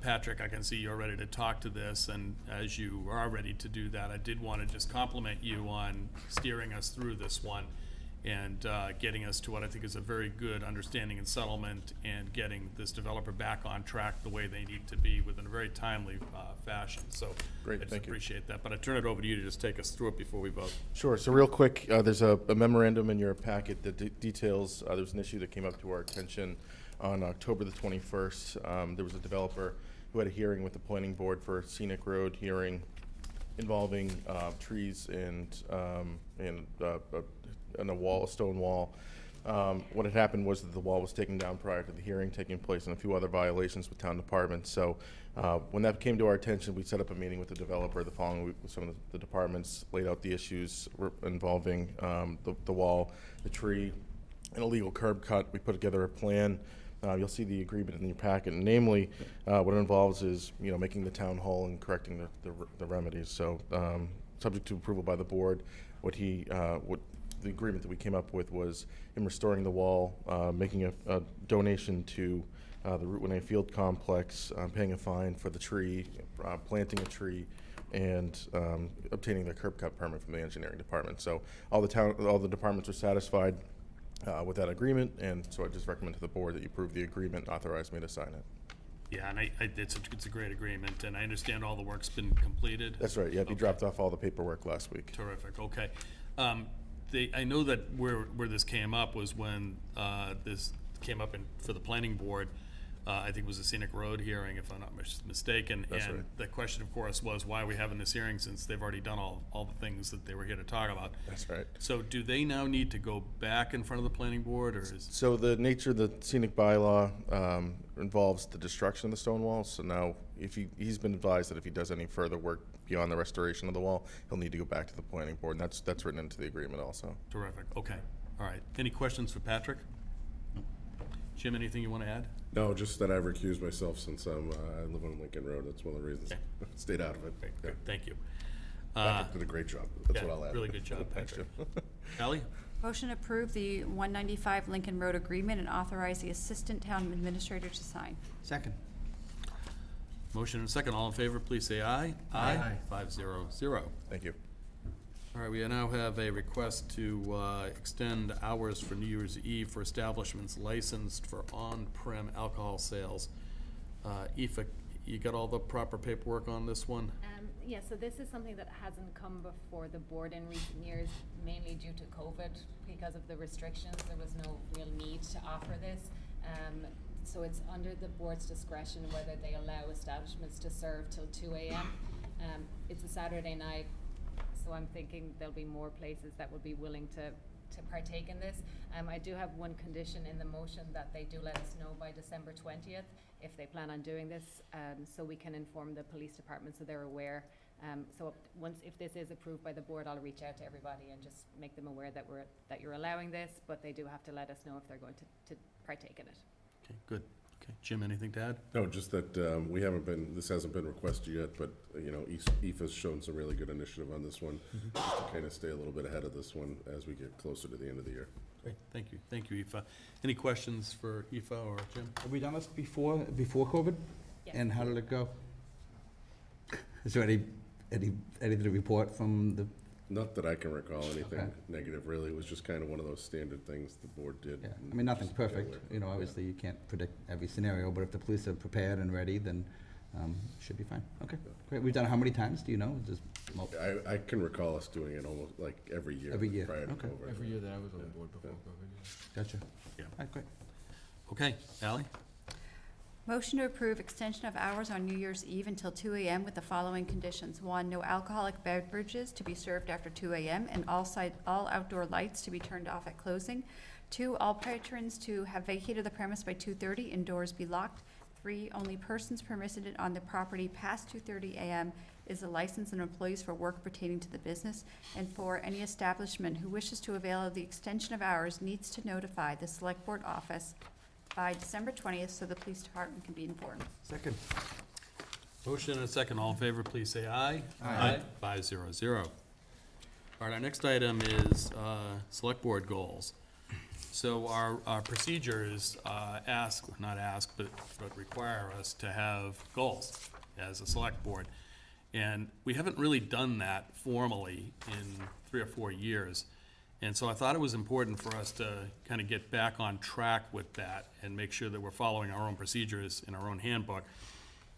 Patrick, I can see you're ready to talk to this, and as you are ready to do that, I did want to just compliment you on steering us through this one and getting us to what I think is a very good understanding and settlement, and getting this developer back on track the way they need to be within a very timely fashion. So Great, I just thank you. appreciate that. But I turn it over to you to just take us through it before we vote. Sure. So real quick, there's a memorandum in your packet that details there was an issue that came up to our attention on October the 21st. There was a developer who had a hearing with the planning board for a scenic road hearing involving trees and a wall, a stone wall. What had happened was that the wall was taken down prior to the hearing taking place, and a few other violations with town departments. So when that came to our attention, we set up a meeting with the developer the following week with some of the departments, laid out the issues involving the wall, the tree, an illegal curb cut. We put together a plan. You'll see the agreement in your packet. And namely, what it involves is, making the town whole and correcting the remedies. So, subject to approval by the board, what the agreement that we came up with was in restoring the wall, making a donation to the Route 1A Field Complex, paying a fine for the tree, planting a tree, and obtaining the curb cut permit from the engineering department. So all the departments are satisfied with that agreement, and so I just recommend to the board that you approve the agreement and authorize me to sign it. Yeah, and it's a great agreement, and I understand all the work's been completed. That's right. Yeah, you dropped off all the paperwork last week. Terrific, okay. I know that where this came up was when this came up for the planning board. I think it was a scenic road hearing, if I'm not mistaken. That's and right. The question, of course, was why are we having this hearing since they've already done all the things that they were here to talk about? That's right. So do they now need to go back in front of the planning board, or is? So the nature of the scenic bylaw involves the destruction of the stone wall. So now, if he's been advised that if he does any further work beyond the restoration of the wall, he'll need to go back to the planning board, and that's written into the agreement also. Terrific, okay, all right. Any questions for Patrick? Jim, anything you want to add? No, just that I've recused myself since I live on Lincoln Road. That's one of the reasons. Okay. Stayed out of it. Great, Yeah. thank you. Patrick did a great job. That's Yeah, what I'll add. really good job, Thanks, Patrick. Jim. Ally? Motion to approve the 195 Lincoln Road agreement and authorize the assistant town administrator to sign. Second. Motion and second. All in favor, please say aye. Aye. 500. Thank you. All right, we now have a request to extend hours for New Year's Eve for establishments licensed for on-prem alcohol sales. Aoife, you got all the proper paperwork on this one? Yeah, so this is something that hasn't come before the board in recent years, mainly due to COVID. Because of the restrictions, there was no real need to offer this. So it's under the board's discretion whether they allow establishments to serve till 2 a.m. It's a Saturday night, so I'm thinking there'll be more places that would be willing to partake in this. I do have one condition in the motion that they do let us know by December 20th if they plan on doing this, so we can inform the police department so they're aware. So if this is approved by the board, I'll reach out to everybody and just make them aware that you're allowing this, but they do have to let us know if they're going to partake in it. Okay, good. Okay, Jim, anything to add? No, just that this hasn't been requested yet, but, Aoife's shown some really good initiative on this one, just to kind of stay a little bit ahead of this one as we get closer to the end of the year. Great, thank you. Thank you, Aoife. Any questions for Aoife or Jim? Have we done this before COVID? Yes. And how did it go? Is there anything to report from the? Not that I can recall anything Okay. negative, really. It was just kind of one of those standard things the board did. Yeah, and I mean, nothing's just get perfect, aware. obviously you can't predict every scenario, but if the police are prepared and ready, then should be fine. Okay, great. We've done it how many times, do you know? Just I can recall us doing it almost like every year. Every year, prior to okay. COVID. Every year that I was on the board before COVID. Gotcha. Yeah. All right, great. Okay, Ally? Motion to approve extension of hours on New Year's Eve until 2 a.m. with the following conditions. 1, no alcoholic beverages to be served after 2 a.m. and all outdoor lights to be turned off at closing. 2, all patrons to have vacated the premise by 2:30 and doors be locked. 3, only persons permitted on the property past 2:30 a.m. is a license and employees for work pertaining to the business. And 4, any establishment who wishes to avail of the extension of hours needs to notify the Select Board office by December 20th so the police department can be informed. Second. Motion and a second. All in favor, please say aye. Aye. 5-0-0. All right, our next item is Select Board goals. So our procedures but require us to have goals as a Select Board. And we haven't really done that formally in 3 or 4 years. And so I thought it was important for us to kind of get back on track with that and make sure that we're following our own procedures in our own handbook,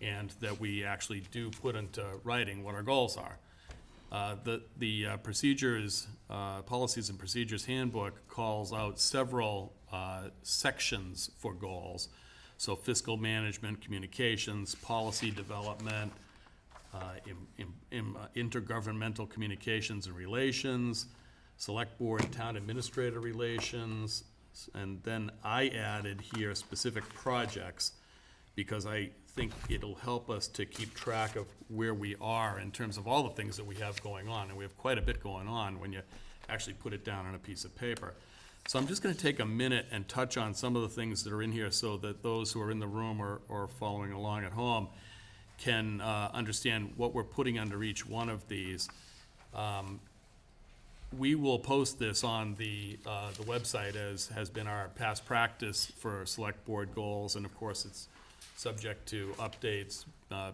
and that we actually do put into writing what our goals are. The procedures, policies and procedures handbook calls out several sections for goals. So fiscal management, communications, policy development, intergovernmental communications and relations, Select Board and Town Administrator relations, and then I added here specific projects, because I think it'll help us to keep track of where we are in terms of all the things that we have going on, and we have quite a bit going on when you actually put it down on a piece of paper. So I'm just gonna take a minute and touch on some of the things that are in here so that those who are in the room or following along at home can understand what we're putting under each one of these. We will post this on the website, as has been our past practice for Select Board goals, and of course, it's subject to updates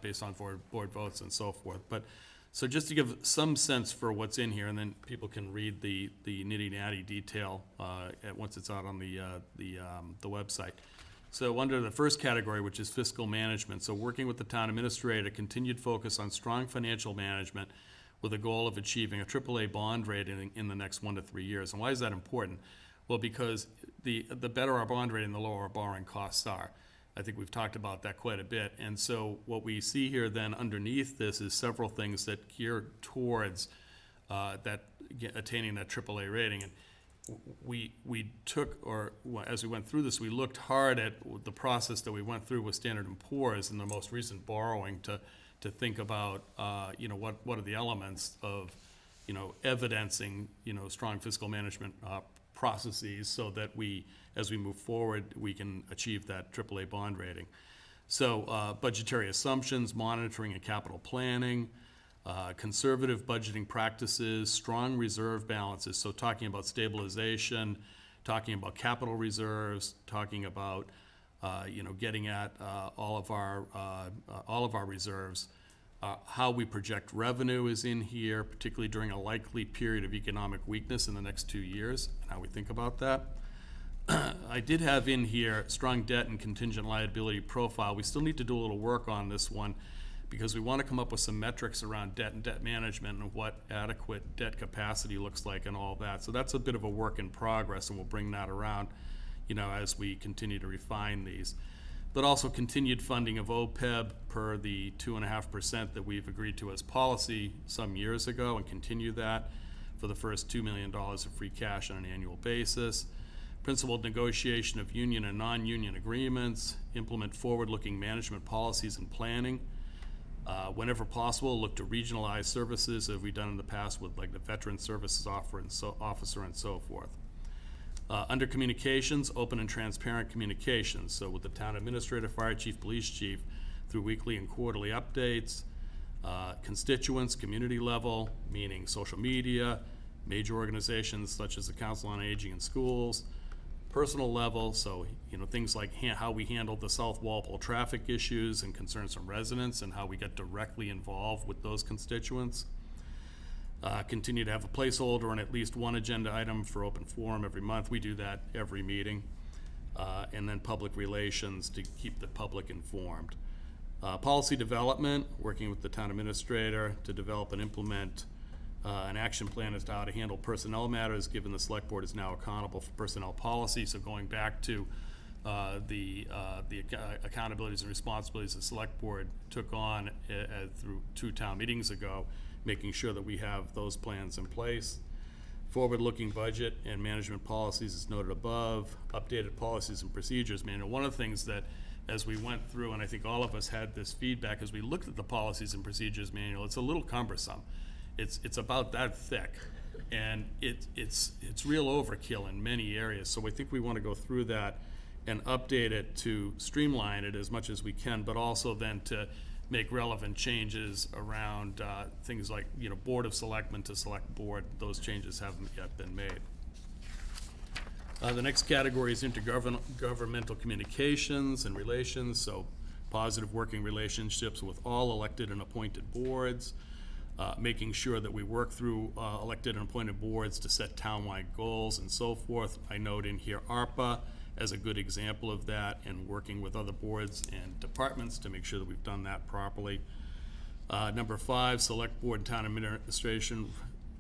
based on board votes and so forth. But, so just to give some sense for what's in here, and then people can read the nitty-natty detail once it's out on the website. So under the first category, which is fiscal management, so working with the town administrator, continued focus on strong financial management with a goal of achieving a AAA bond rating in the next 1 to 3 years. And why is that important? Well, because the better our bond rating, the lower our borrowing costs are. I think we've talked about that quite a bit. And so what we see here then underneath this is several things that gear towards attaining that AAA rating. And we took, or as we went through this, we looked hard at the process that we went through with Standard & Poor's in the most recent borrowing to think about, what are the elements of, evidencing, strong fiscal management processes, so that we, as we move forward, we can achieve that AAA bond rating. So budgetary assumptions, monitoring and capital planning, conservative budgeting practices, strong reserve balances, so talking about stabilization, talking about capital reserves, talking about getting at all of our reserves. How we project revenue is in here, particularly during a likely period of economic weakness in the next 2 years, and how we think about that. I did have in here strong debt and contingent liability profile. We still need to do a little work on this one, because we want to come up with some metrics around debt and debt management and what adequate debt capacity looks like and all that. So that's a bit of a work in progress, and we'll bring that around, as we continue to refine these. But also continued funding of OPEB per the 2.5% that we've agreed to as policy some years ago, and continue that for the first $2 million of free cash on an annual basis. Principled negotiation of union and non-union agreements, implement forward-looking management policies and planning. Whenever possible, look to regionalize services, as we've done in the past with like the Veteran Services Officer and so forth. Under communications, open and transparent communications. So with the town administrator, fire chief, police chief, through weekly and quarterly updates. Constituents, community level, meaning social media, major organizations such as the Council on Aging and Schools. Personal level, so things like how we handled the South Walpole traffic issues and concerns from residents, and how we get directly involved with those constituents. Continue to have a placeholder on at least one agenda item for open forum every month. We do that every meeting. And then public relations to keep the public informed. Policy development, working with the town administrator to develop and implement an action plan as to how to handle personnel matters, given the Select Board is now accountable for personnel policy. So going back to the accountabilities and responsibilities the select board took on through 2 town meetings ago, making sure that we have those plans in place. Forward-looking budget and management policies is noted above, updated policies and procedures manual. One of the things that, as we went through, and I think all of us had this feedback as we looked at the policies and procedures manual, it's a little cumbersome. It's about that thick, and it's real overkill in many areas. So I think we want to go through that and update it to streamline it as much as we can, but also then to make relevant changes around things like, Board of Selectmen to Select Board. Those changes haven't yet been made. The next category is intergovernmental communications and relations, so positive working relationships with all elected and appointed boards, making sure that we work through elected and appointed boards to set townwide goals and so forth. I note in here ARPA as a good example of that, and working with other boards and departments to make sure that we've done that properly. Number 5, select board and town administration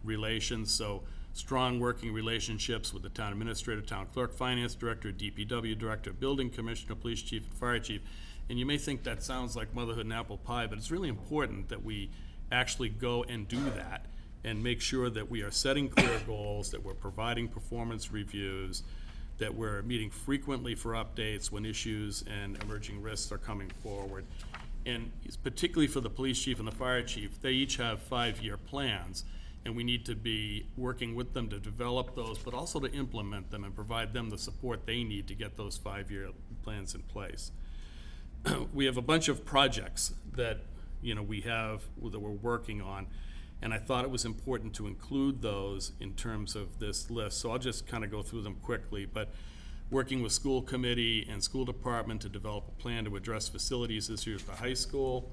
relations, so strong working relationships with the town administrator, town clerk, finance director, DPW director, building commissioner, police chief, and fire chief. And you may think that sounds like motherhood and apple pie, but it's really important that we actually go and do that and make sure that we are setting clear goals, that we're providing performance reviews, that we're meeting frequently for updates when issues and emerging risks are coming forward. And particularly for the police chief and the fire chief, they each have 5-year plans, and we need to be working with them to develop those, but also to implement them and provide them the support they need to get those 5-year plans in place. We have a bunch of projects that we have that we're working on, and I thought it was important to include those in terms of this list. So I'll just kind of go through them quickly, but working with school committee and school department to develop a plan to address facilities issues at the high school,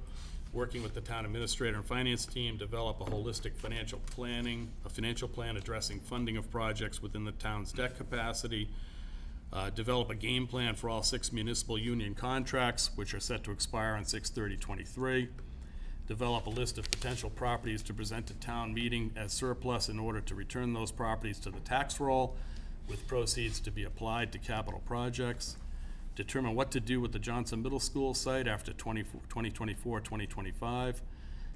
working with the town administrator and finance team, develop a holistic financial plan addressing funding of projects within the town's debt capacity, develop a game plan for all 6 municipal union contracts, which are set to expire on 6/30/23, develop a list of potential properties to present to town meeting as surplus in order to return those properties to the tax roll, with proceeds to be applied to capital projects, determine what to do with the Johnson Middle School site after 2024-2025,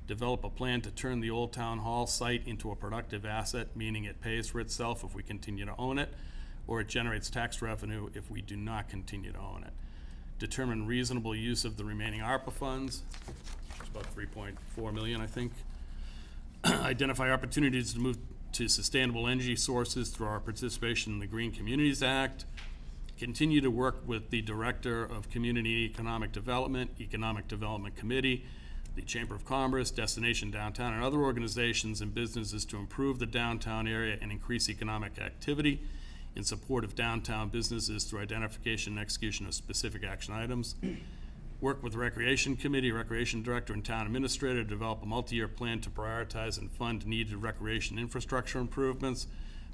develop a plan to turn the Old Town Hall site into a productive asset, meaning it pays for itself if we continue to own it, or it generates tax revenue if we do not continue to own it. Determine reasonable use of the remaining ARPA funds, it's about 3.4 million, I think. Identify opportunities to move to sustainable energy sources through our participation in the Green Communities Act. Continue to work with the Director of Community Economic Development Committee, the Chamber of Commerce, Destination Downtown, and other organizations and businesses to improve the downtown area and increase economic activity in support of downtown businesses through identification and execution of specific action items. Work with the Recreation Committee, Recreation Director, and Town Administrator to develop a multi-year plan to prioritize and fund needed recreation infrastructure improvements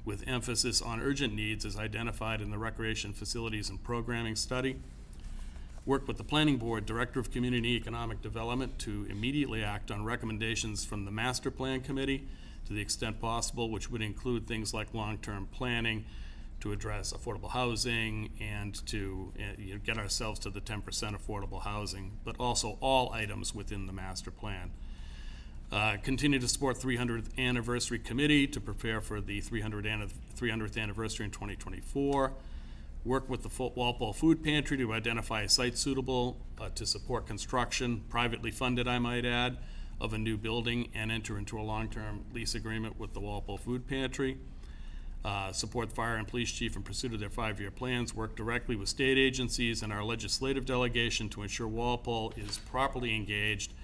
with emphasis on urgent needs as identified in the Recreation Facilities and Programming Study. Work with the Planning Board, Director of Community Economic Development to immediately act on recommendations from the Master Plan Committee to the extent possible, which would include things like long-term planning to address affordable housing and to get ourselves to the 10% affordable housing, but also all items within the master plan. Continue to support 300th Anniversary Committee to prepare for the 300th anniversary in 2024. Work with the Walpole Food Pantry to identify a site suitable to support construction, privately funded I might add, of a new building and enter into a long-term lease agreement with the Walpole Food Pantry. Support the fire and police chief in pursuit of their 5-year plans, work directly with state agencies and our legislative delegation to ensure Walpole is properly engaged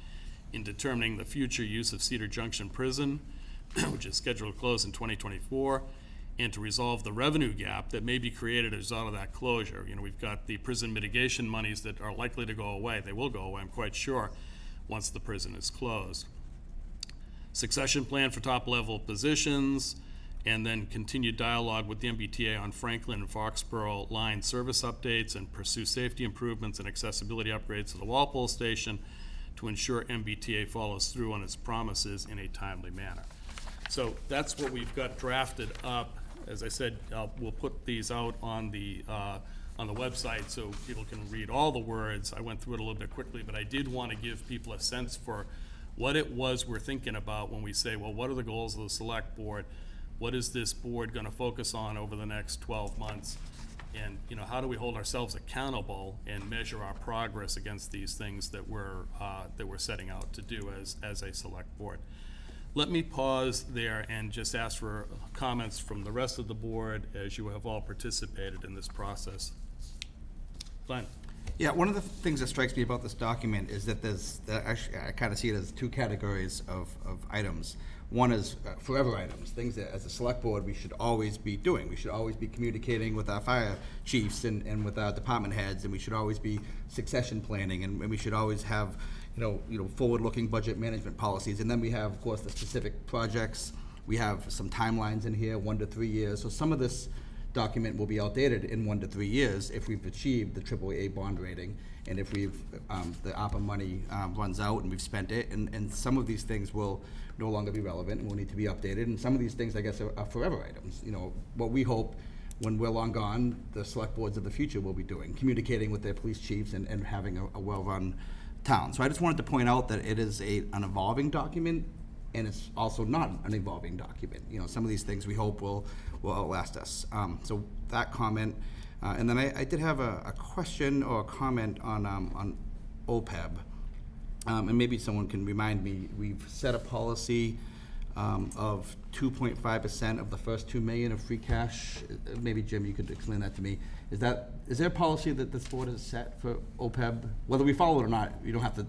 in determining the future use of Cedar Junction Prison, which is scheduled to close in 2024, and to resolve the revenue gap that may be created as a result of that closure. We've got the prison mitigation monies that are likely to go away. They will go away, I'm quite sure, once the prison is closed. Succession plan for top-level positions, and then continued dialogue with the MBTA on Franklin and Foxborough line service updates and pursue safety improvements and accessibility upgrades to the Walpole station to ensure MBTA follows through on its promises in a timely manner. So that's what we've got drafted up. As I said, we'll put these out on the on the website so people can read all the words. I went through it a little bit quickly, but I did want to give people a sense for what it was we're thinking about when we say, well, what are the goals of the select board? What is this board going to focus on over the next 12 months? And, you know, how do we hold ourselves accountable and measure our progress against these things that we're setting out to do as a select board? Let me pause there and just ask for comments from the rest of the board as you have all participated in this process. Glenn? Yeah, one of the things that strikes me about this document is that actually, I kind of see it as two categories of items. One is forever items, things that as a select board we should always be doing. We should always be communicating with our fire chiefs and with our department heads, and we should always be succession planning, and we should always have, you know, forward-looking budget management policies. And then we have, of course, the specific projects. We have some timelines in here, 1 to 3 years. So some of this document will be outdated in 1 to 3 years if we've achieved the AAA bond rating, and if we've the ARPA money runs out and we've spent it, and some of these things will no longer be relevant and will need to be updated, and some of these things, I guess, are forever items. You know, what we hope when we're long gone, the select boards of the future will be doing, communicating with their police chiefs and having a well-run town. So I just wanted to point out that it is an evolving document, and it's also not an evolving document. You know, some of these things we hope will outlast us. So that comment, and then I did have a question or a comment on OPEB, and maybe someone can remind me. We've set a policy of 2.5% of the first $2 million of free cash. Maybe Jim, you could explain that to me. Is there a policy that this board has set for OPEB? Whether we follow it or not, you don't have to.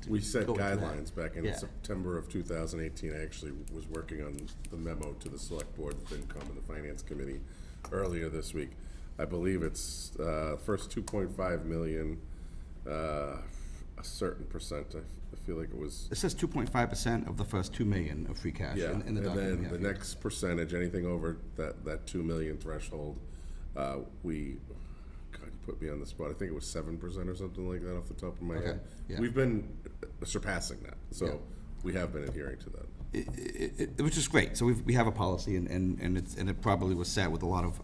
We set go into that. guidelines back in Yeah. September of 2018. I actually was working on the memo to the select board, the FinCom, and the finance committee earlier this week. I believe it's first 2.5 million, a certain percent. I feel like it was. It says 2.5% of the first $2 million of free cash Yeah, in the document. and we then have the here. next percentage, anything over that 2 million threshold, God, you put me on the spot. I think it was 7% or something like that off the top of my head. yeah. We've been surpassing that, so Yeah. we have been adhering to that. Which is great. So we have a policy, and it probably was set with a lot of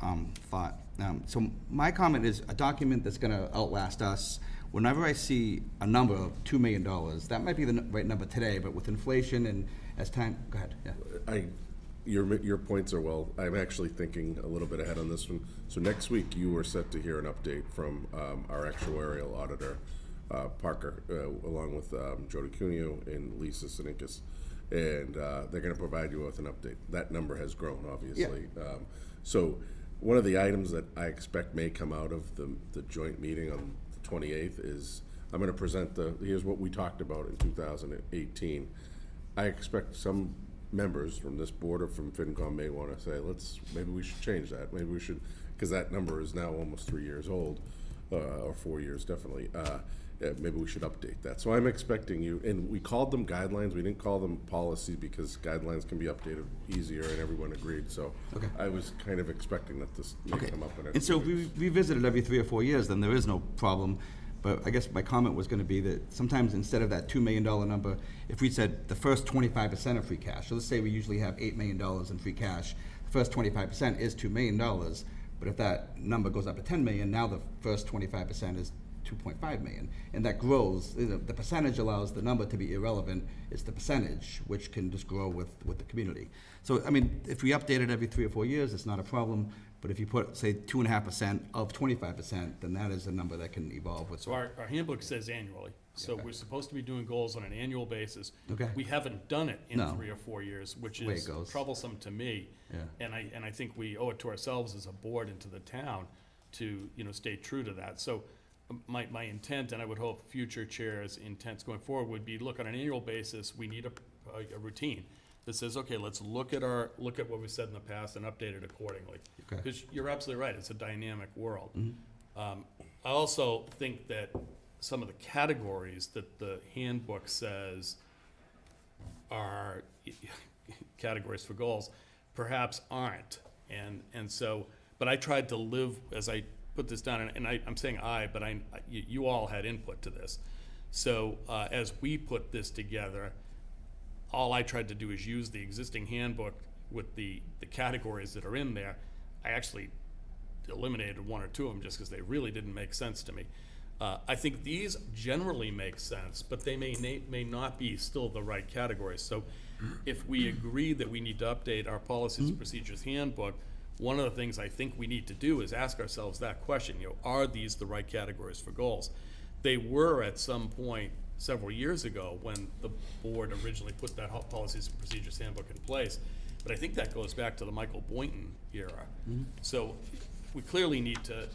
thought. So my comment is a document that's going to outlast us. Whenever I see a number of $2 million, that might be the right number today, but with inflation and as time, go ahead. Yeah. Your points are well. I'm actually thinking a little bit ahead on this one. So next week, you are set to hear an update from our actuarial auditor, Parker, along with Jody Cuneo and Lisa Sinikas, and they're going to provide you with an update. That number has grown, obviously. So one of the items that I expect may come out of the joint meeting on the 28th is I'm going to present here's what we talked about in 2018. I expect some members from this board or from FinCom may want to say, maybe we should change that. Maybe we should, because that number is now almost 3 years old, or 4 years definitely. Maybe we should update that. So I'm expecting you, and we called them guidelines. We didn't call them policy because guidelines can be updated easier, and everyone agreed. So I was kind of expecting that this may come up in And so if we revisit it every 3 or 4 years, then there is no problem. But I guess my comment was going to be that sometimes instead of that $2 million number, if we said the first 25% of free cash, so let's say we usually have $8 million in free cash, the first 25% is $2 million, but if that number goes up to 10 million, now the first 25% is 2.5 million, and that grows. The percentage allows the number to be irrelevant. It's the percentage which can just grow with the community. So, I mean, if we update it every 3 or 4 years, it's not a problem. But if you put, say, 2.5% of 25%, then that is a number that can evolve with. So our handbook says annually, so we're supposed to be doing goals on an annual basis. Okay. We haven't done it in No. 3 or 4 years, which The way is it goes. troublesome to me. Yeah. And I think we owe it to ourselves as a board and to the town to, stay true to that. So my intent, and I would hope future chairs' intents going forward would be, look, on an annual basis, we need a routine that says, okay, let's look at what we said in the past and update it accordingly. Okay. Because you're absolutely right, it's a dynamic world. Mhm. I also think that some of the categories that the handbook says are categories for goals perhaps aren't. And so, but I tried to live, as I put this down, and I'm saying but you all had input to this. So as we put this together, all I tried to do is use the existing handbook with the categories that are in there. I actually eliminated one or two of them just because they really didn't make sense to me. I think these generally make sense, but they may not be still the right categories. So if we agree that we need to update our policies and procedures handbook, one of the things I think we need to do is ask ourselves that question, are these the right categories for goals? They were at some point several years ago when the board originally put that policies and procedures handbook in place. But I think that goes back to the Michael Boynton era. So we clearly need to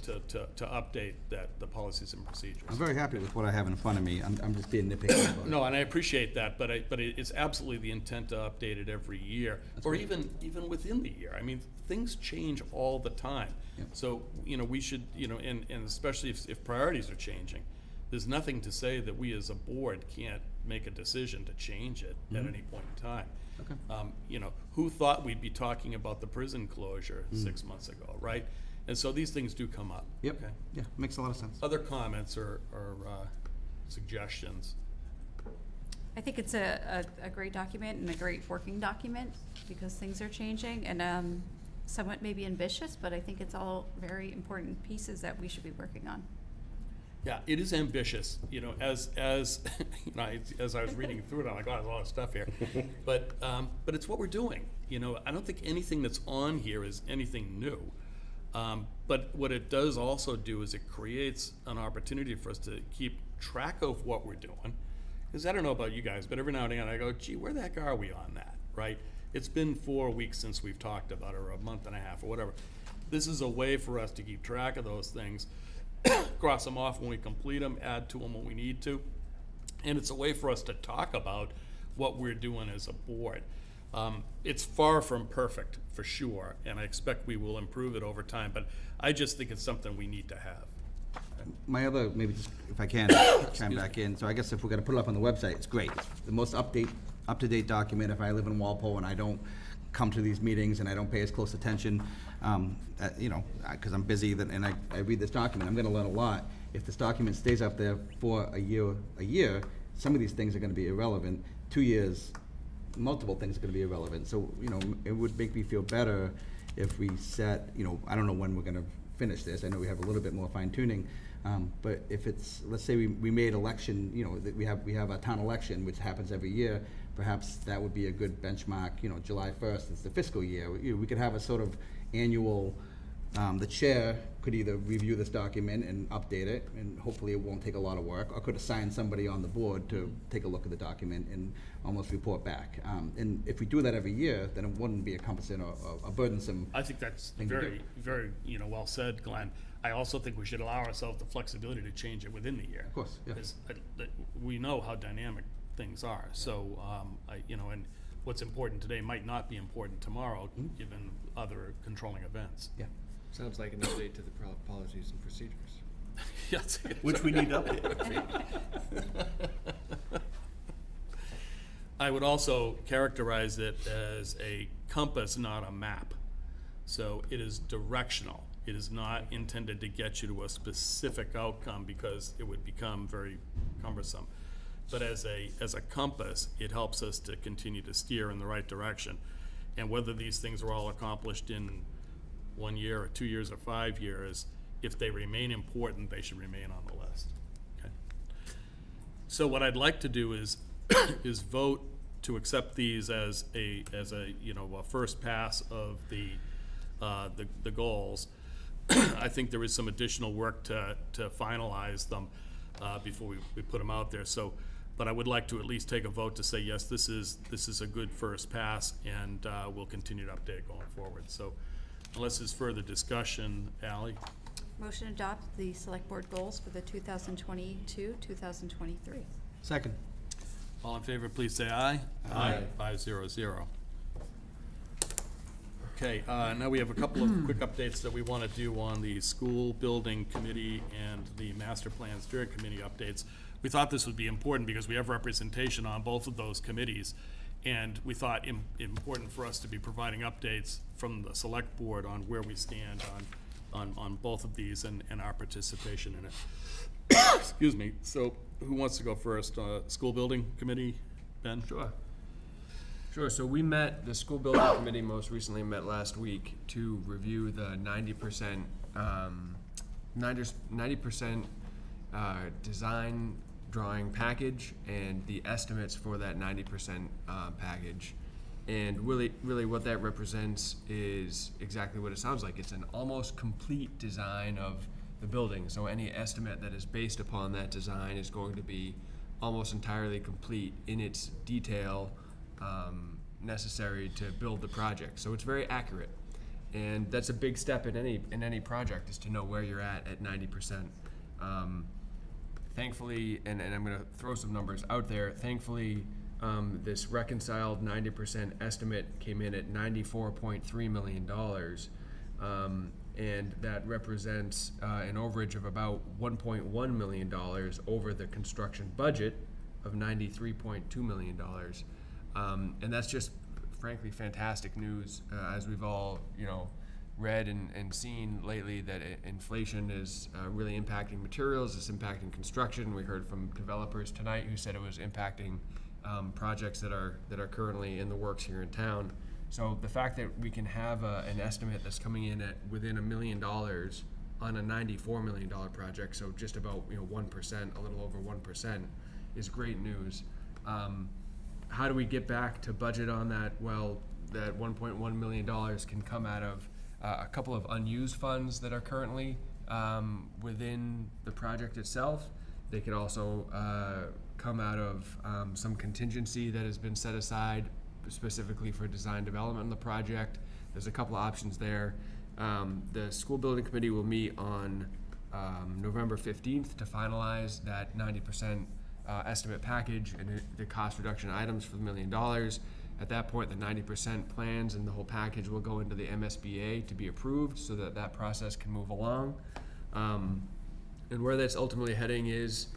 update the policies and procedures. I'm very happy with what I have in front of me. I'm just being nitpicky about it. No, and I appreciate that, but it's absolutely the intent to update it every year, or even within the year. I mean, things change all the time. Yep. So, we should, and especially if priorities are changing, there's nothing to say that we as a board can't make a decision to change it at any point in time. Okay. Who thought we'd be talking about the prison closure 6 months ago, right? And so these things do come up. Yep. Okay. Yeah, makes a lot of sense. Other comments or suggestions? I think it's a great document and a great working document because things are changing and somewhat maybe ambitious, but I think it's all very important pieces that we should be working on. Yeah, it is ambitious, as as I was reading through it, I'm like, oh, there's a lot of stuff here. But it's what we're doing. I don't think anything that's on here is anything new. But what it does also do is it creates an opportunity for us to keep track of what we're doing. Because I don't know about you guys, but every now and then I go, gee, where the heck are we on that, right? It's been 4 weeks since we've talked about it, or a month and a half, or whatever. This is a way for us to keep track of those things, cross them off when we complete them, add to them when we need to. And it's a way for us to talk about what we're doing as a board. It's far from perfect, for sure, and I expect we will improve it over time, but I just think it's something we need to have. My other, maybe just, if I can, chime back in. So I guess if we're gonna put it up on the website, it's great. It's the most up-to-date document. If I live in Walpole and I don't come to these meetings and I don't pay as close attention, because I'm busy, and I read this document, I'm gonna learn a lot. If this document stays up there for a year, some of these things are gonna be irrelevant. 2 years, multiple things are gonna be irrelevant. So, it would make me feel better if we set, I don't know when we're gonna finish this. I know we have a little bit more fine tuning. But if it's, let's say we made election, that we have a town election, which happens every year, perhaps that would be a good benchmark, July 1st, it's the fiscal year. We could have a sort of annual, the chair could either review this document and update it, and hopefully it won't take a lot of work, or could assign somebody on the board to take a look at the document and almost report back. And if we do that every year, then it wouldn't be a cumbersome or a burdensome. I think that's thing to do. very, well said, Glenn. I also think we should allow ourselves the flexibility to change it within the year. Of course, yeah. Because we know how dynamic things are. So, and what's important today might not be important tomorrow, given other controlling events. Yeah. Sounds like an update to the policies and procedures. Yes. Which we need to update. I would also characterize it as a compass, not a map. So it is directional. It is not intended to get you to a specific outcome because it would become very cumbersome. But as a compass, it helps us to continue to steer in the right direction. And whether these things are all accomplished in 1 year or 2 years or 5 years, if they remain important, they should remain on the list. Okay. So what I'd like to do is vote to accept these as a first pass of the goals. I think there is some additional work to finalize them before we put them out there. So, but I would like to at least take a vote to say, yes, this is a good first pass, and we'll continue to update going forward. So unless there's further discussion, Ally? Motion to adopt the select board goals for the 2022-2023. Second. All in favor, please say aye. Aye. 5-0-0. Okay, now we have a couple of quick updates that we want to do on the school building committee and the master plan steering committee updates. We thought this would be important because we have representation on both of those committees, and we thought important for us to be providing updates from the select board on where we stand on both of these and our participation in it. Excuse me. So who wants to go first? School building committee, Ben? Sure, so the school building committee most recently met last week to review the 90% 90% design drawing package and the estimates for that 90% package. And really what that represents is exactly what it sounds like. It's an almost complete design of the building. So any estimate that is based upon that design is going to be almost entirely complete in its detail necessary to build the project. So it's very accurate. And that's a big step in any project, is to know where you're at 90%. Thankfully, and I'm gonna throw some numbers out there, thankfully, this reconciled 90% estimate came in at $94.3 million. And that represents an overage of about $1.1 million over the construction budget of $93.2 million. And that's just frankly fantastic news, as we've all, read and seen lately that inflation is really impacting materials, it's impacting construction. We heard from developers tonight who said it was impacting projects that are currently in the works here in town. So the fact that we can have an estimate that's coming in at within $1 million on a $94 million project, so just about 1%, a little over 1%, is great news. How do we get back to budget on that? Well, that $1.1 million can come out of a couple of unused funds that are currently within the project itself. They could also come out of some contingency that has been set aside specifically for design development in the project. There's a couple of options there. The school building committee will meet on November 15th to finalize that 90% estimate package and the cost reduction items for the $1 million. At that point, the 90% plans and the whole package will go into the MSBA to be approved so that that process can move along. And where that's ultimately heading is,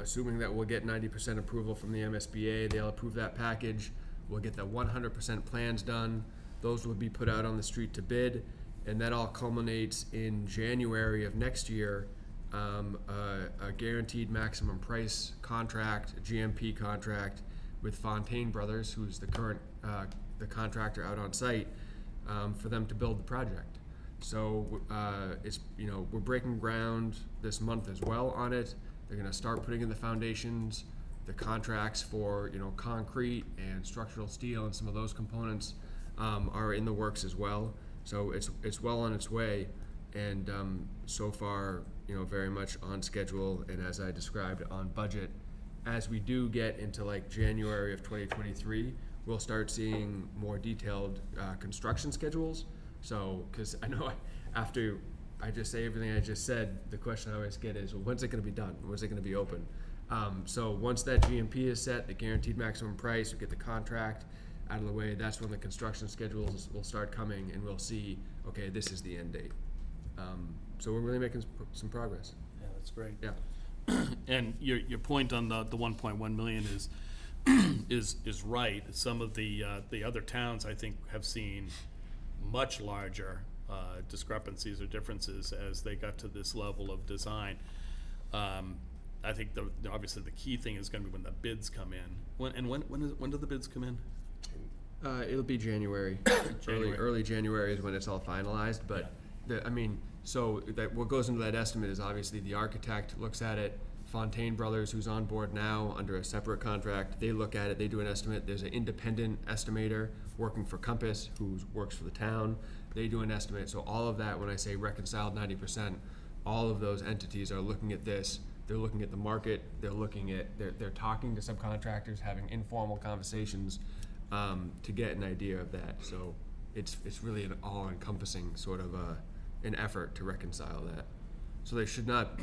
assuming that we'll get 90% approval from the MSBA, they'll approve that package, we'll get the 100% plans done, those will be put out on the street to bid, and that all culminates in January of next year, a guaranteed maximum price contract, a GMP contract with Fontaine Brothers, who's the current the contractor out on site, for them to build the project. So it's we're breaking ground this month as well on it. They're going to start putting in the foundations, the contracts for concrete and structural steel and some of those components are in the works as well. So it's well on its way, and so far very much on schedule and, as I described, on budget. As we do get into like January of 2023, we'll start seeing more detailed construction schedules. So, because I know after I just say everything I just said, the question I always get is, well, when's it going to be done? When's it going to be open? So once that GMP is set, the guaranteed maximum price, we get the contract out of the way, that's when the construction schedules will start coming, and we'll see, okay, this is the end date. So we're really making some progress. Yeah, that's great. Yeah. And your point on the 1.1 million is right. Some of the other towns, I think, have seen much larger discrepancies or differences as they got to this level of design. I think obviously the key thing is going to be when the bids come in. When do the bids come in? It'll be January. Early January is when it's all finalized. But so what goes into that estimate is obviously the architect looks at it. Fontaine Brothers, who's on board now under a separate contract, they look at it, they do an estimate. There's an independent estimator working for Compass who works for the town. They do an estimate. So all of that, when I say reconciled 90%, all of those entities are looking at this. They're looking at the market. They're looking at, they're talking to subcontractors, having informal conversations to get an idea of that. So it's really an all-encompassing sort of an effort to reconcile that. So there should not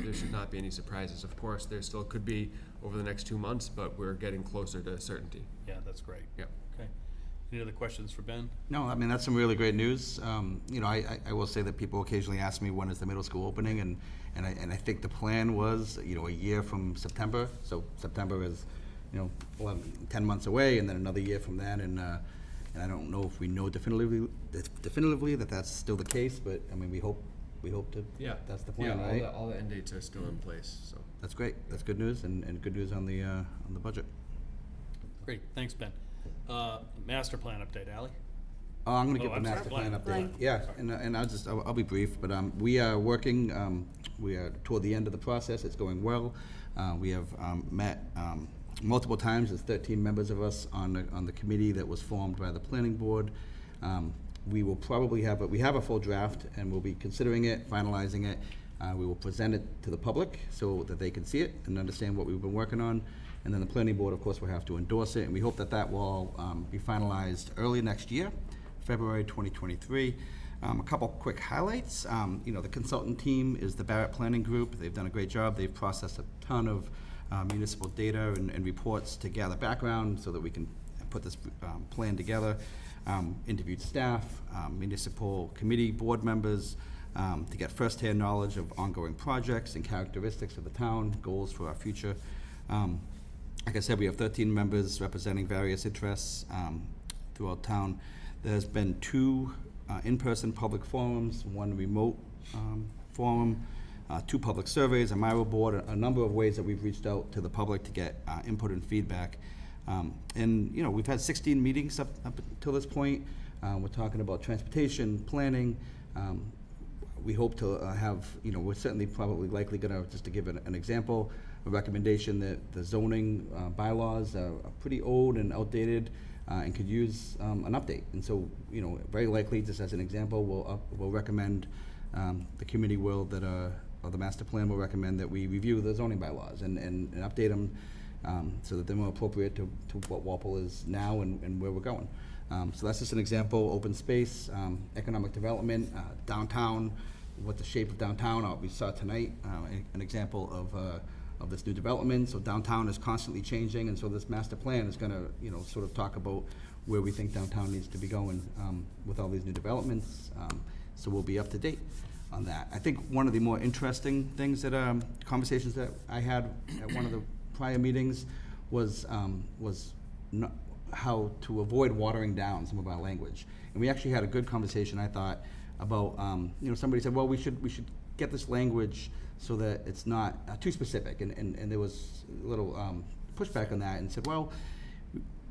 be any surprises. Of course, there still could be over the next 2 months, but we're getting closer to certainty. Yeah, that's great. Yep. Okay. Any other questions for Ben? No, that's some really great news. I will say that people occasionally ask me when is the middle school opening, and I think the plan was, a year from September. So September is, 10 months away, and then another year from then, and I don't know if we know definitively that that's still the case, but we hope to. Yeah, that's the plan, right? All the end dates are still in place. So that's great. That's good news, and good news on the budget. Great, thanks, Ben. Master plan update, Ally? Oh, I'm gonna Oh, give the I'm sorry, master plan Glenn. update. Yeah, and I'll be brief, but we are working, we are toward the end of the process, it's going well. We have met multiple times, there's 13 members of us on the committee that was formed by the planning board. We will probably we have a full draft, and we'll be considering it, finalizing it. We will present it to the public so that they can see it and understand what we've been working on. And then the planning board, of course, will have to endorse it, and we hope that that will be finalized early next year, February 2023. A couple quick highlights. The consultant team is the Barrett Planning Group. They've done a great job. They've processed a ton of municipal data and reports to gather background so that we can put this plan together. Interviewed staff, municipal committee board members, to get firsthand knowledge of ongoing projects and characteristics of the town, goals for our future. Like I said, we have 13 members representing various interests throughout town. There's been 2 in-person public forums, 1 remote forum, 2 public surveys, a Miro board, a number of ways that we've reached out to the public to get input and feedback. We've had 16 meetings up until this point. We're talking about transportation, planning. We hope to have, we're certainly probably likely gonna, just to give an example, a recommendation that the zoning bylaws are pretty old and outdated and could use an update. And so, very likely, just as an example, we'll recommend, the committee will, or the master plan will recommend that we review the zoning bylaws and update them so that they're more appropriate to what Walpole is now and where we're going. So that's just an example. Open space, economic development, downtown, what the shape of downtown, we saw tonight, an example of this new development. So downtown is constantly changing, and so this master plan is gonna, sort of talk about where we think downtown needs to be going with all these new developments. So we'll be up to date on that. I think one of the more interesting things that, conversations that I had at one of the prior meetings was how to avoid watering down some of our language. And we actually had a good conversation, I thought, about, somebody said, well, we should get this language so that it's not too specific. And there was a little pushback on that, and said, well,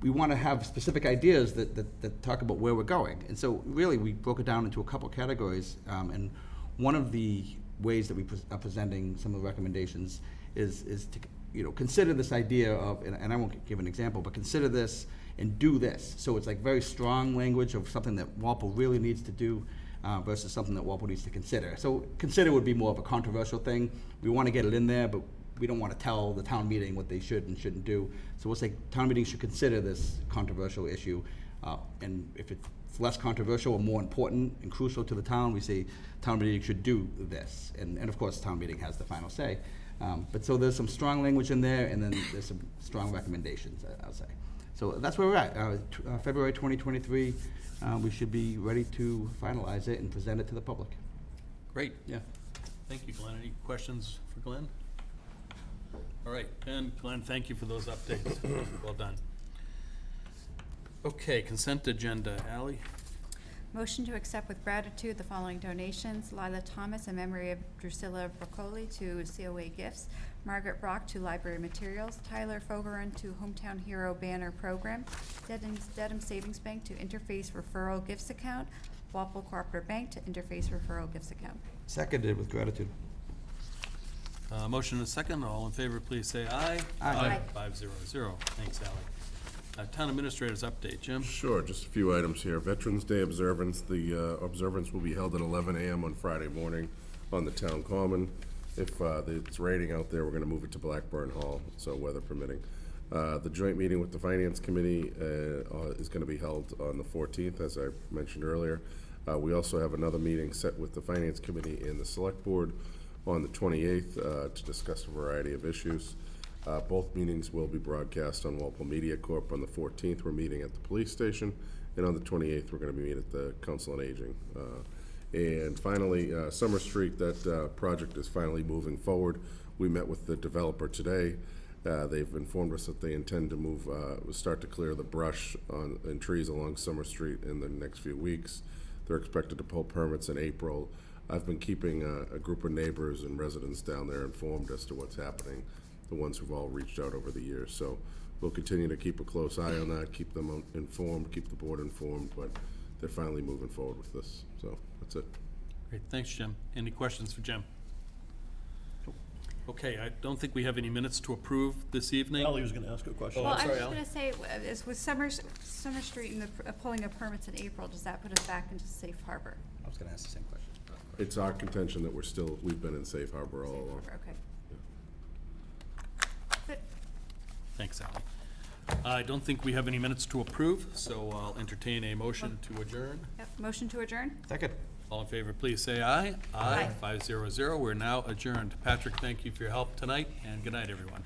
we want to have specific ideas that talk about where we're going. And so really, we broke it down into a couple categories. And one of the ways that we are presenting some of the recommendations is to, consider this idea of, and I won't give an example, but consider this and do this. So it's like very strong language of something that Walpole really needs to do versus something that Walpole needs to consider. So consider would be more of a controversial thing. We want to get it in there, but we don't want to tell the town meeting what they should and shouldn't do. So we'll say town meeting should consider this controversial issue. And if it's less controversial or more important and crucial to the town, we say town meeting should do this. And of course, town meeting has the final say. But so there's some strong language in there, and then there's some strong recommendations, I'll say. So that's where we're at. February 2023, we should be ready to finalize it and present it to the public. Great. Yeah. Thank you, Glenn. Any questions for Glenn? All right, and Glenn, thank you for those updates. Well done. Okay, consent agenda. Ally? Motion to accept with gratitude the following donations: Lila Thomas in memory of Drusilla Broccoli to COA Gifts, Margaret Brock to Library Materials, Tyler Fogerin to Hometown Hero Banner Program, Dedham Savings Bank to Interface Referral Gifts Account, Walpole Cooperative Bank to Interface Referral Gifts Account. Seconded with gratitude. Motion and a second. All in favor, please say aye. Aye. 500. Thanks, Ally. Town Administrator's update. Jim? Sure, just a few items here. Veterans Day observance. The observance will be held at 11 a.m. on Friday morning on the town common. If it's raining out there, we're going to move it to Blackburn Hall, so weather permitting. The joint meeting with the Finance Committee is going to be held on the 14th, as I mentioned earlier. We also have another meeting set with the Finance Committee and the Select Board on the 28th to discuss a variety of issues. Both meetings will be broadcast on Walpole Media Corp. On the 14th, we're meeting at the police station, and on the 28th, we're going to be meeting at the Council on Aging. And finally, Summer Street, that project is finally moving forward. We met with the developer today. They've informed us that they intend to start to clear the brush and trees along Summer Street in the next few weeks. They're expected to pull permits in April. I've been keeping a group of neighbors and residents down there informed as to what's happening, the ones who've all reached out over the years. So we'll continue to keep a close eye on that, keep them informed, keep the board informed, but they're finally moving forward with this. So that's it. Great, thanks, Jim. Any questions for Jim? Okay, I don't think we have any minutes to approve this evening. Ali was gonna ask a question. Well, I sorry, was just Al. gonna say, is with Summer Street and the pulling of permits in April, does that put us back into safe harbor? I was gonna ask the same question. It's our contention that we've been in safe harbor all Safe along. harbor, okay. Good. Thanks, Ally. I don't think we have any minutes to approve, so I'll entertain a motion to adjourn. Yep, motion to adjourn? Second. All in favor, please say aye. Aye. 500. We're now adjourned. Patrick, thank you for your help tonight, and good night, everyone.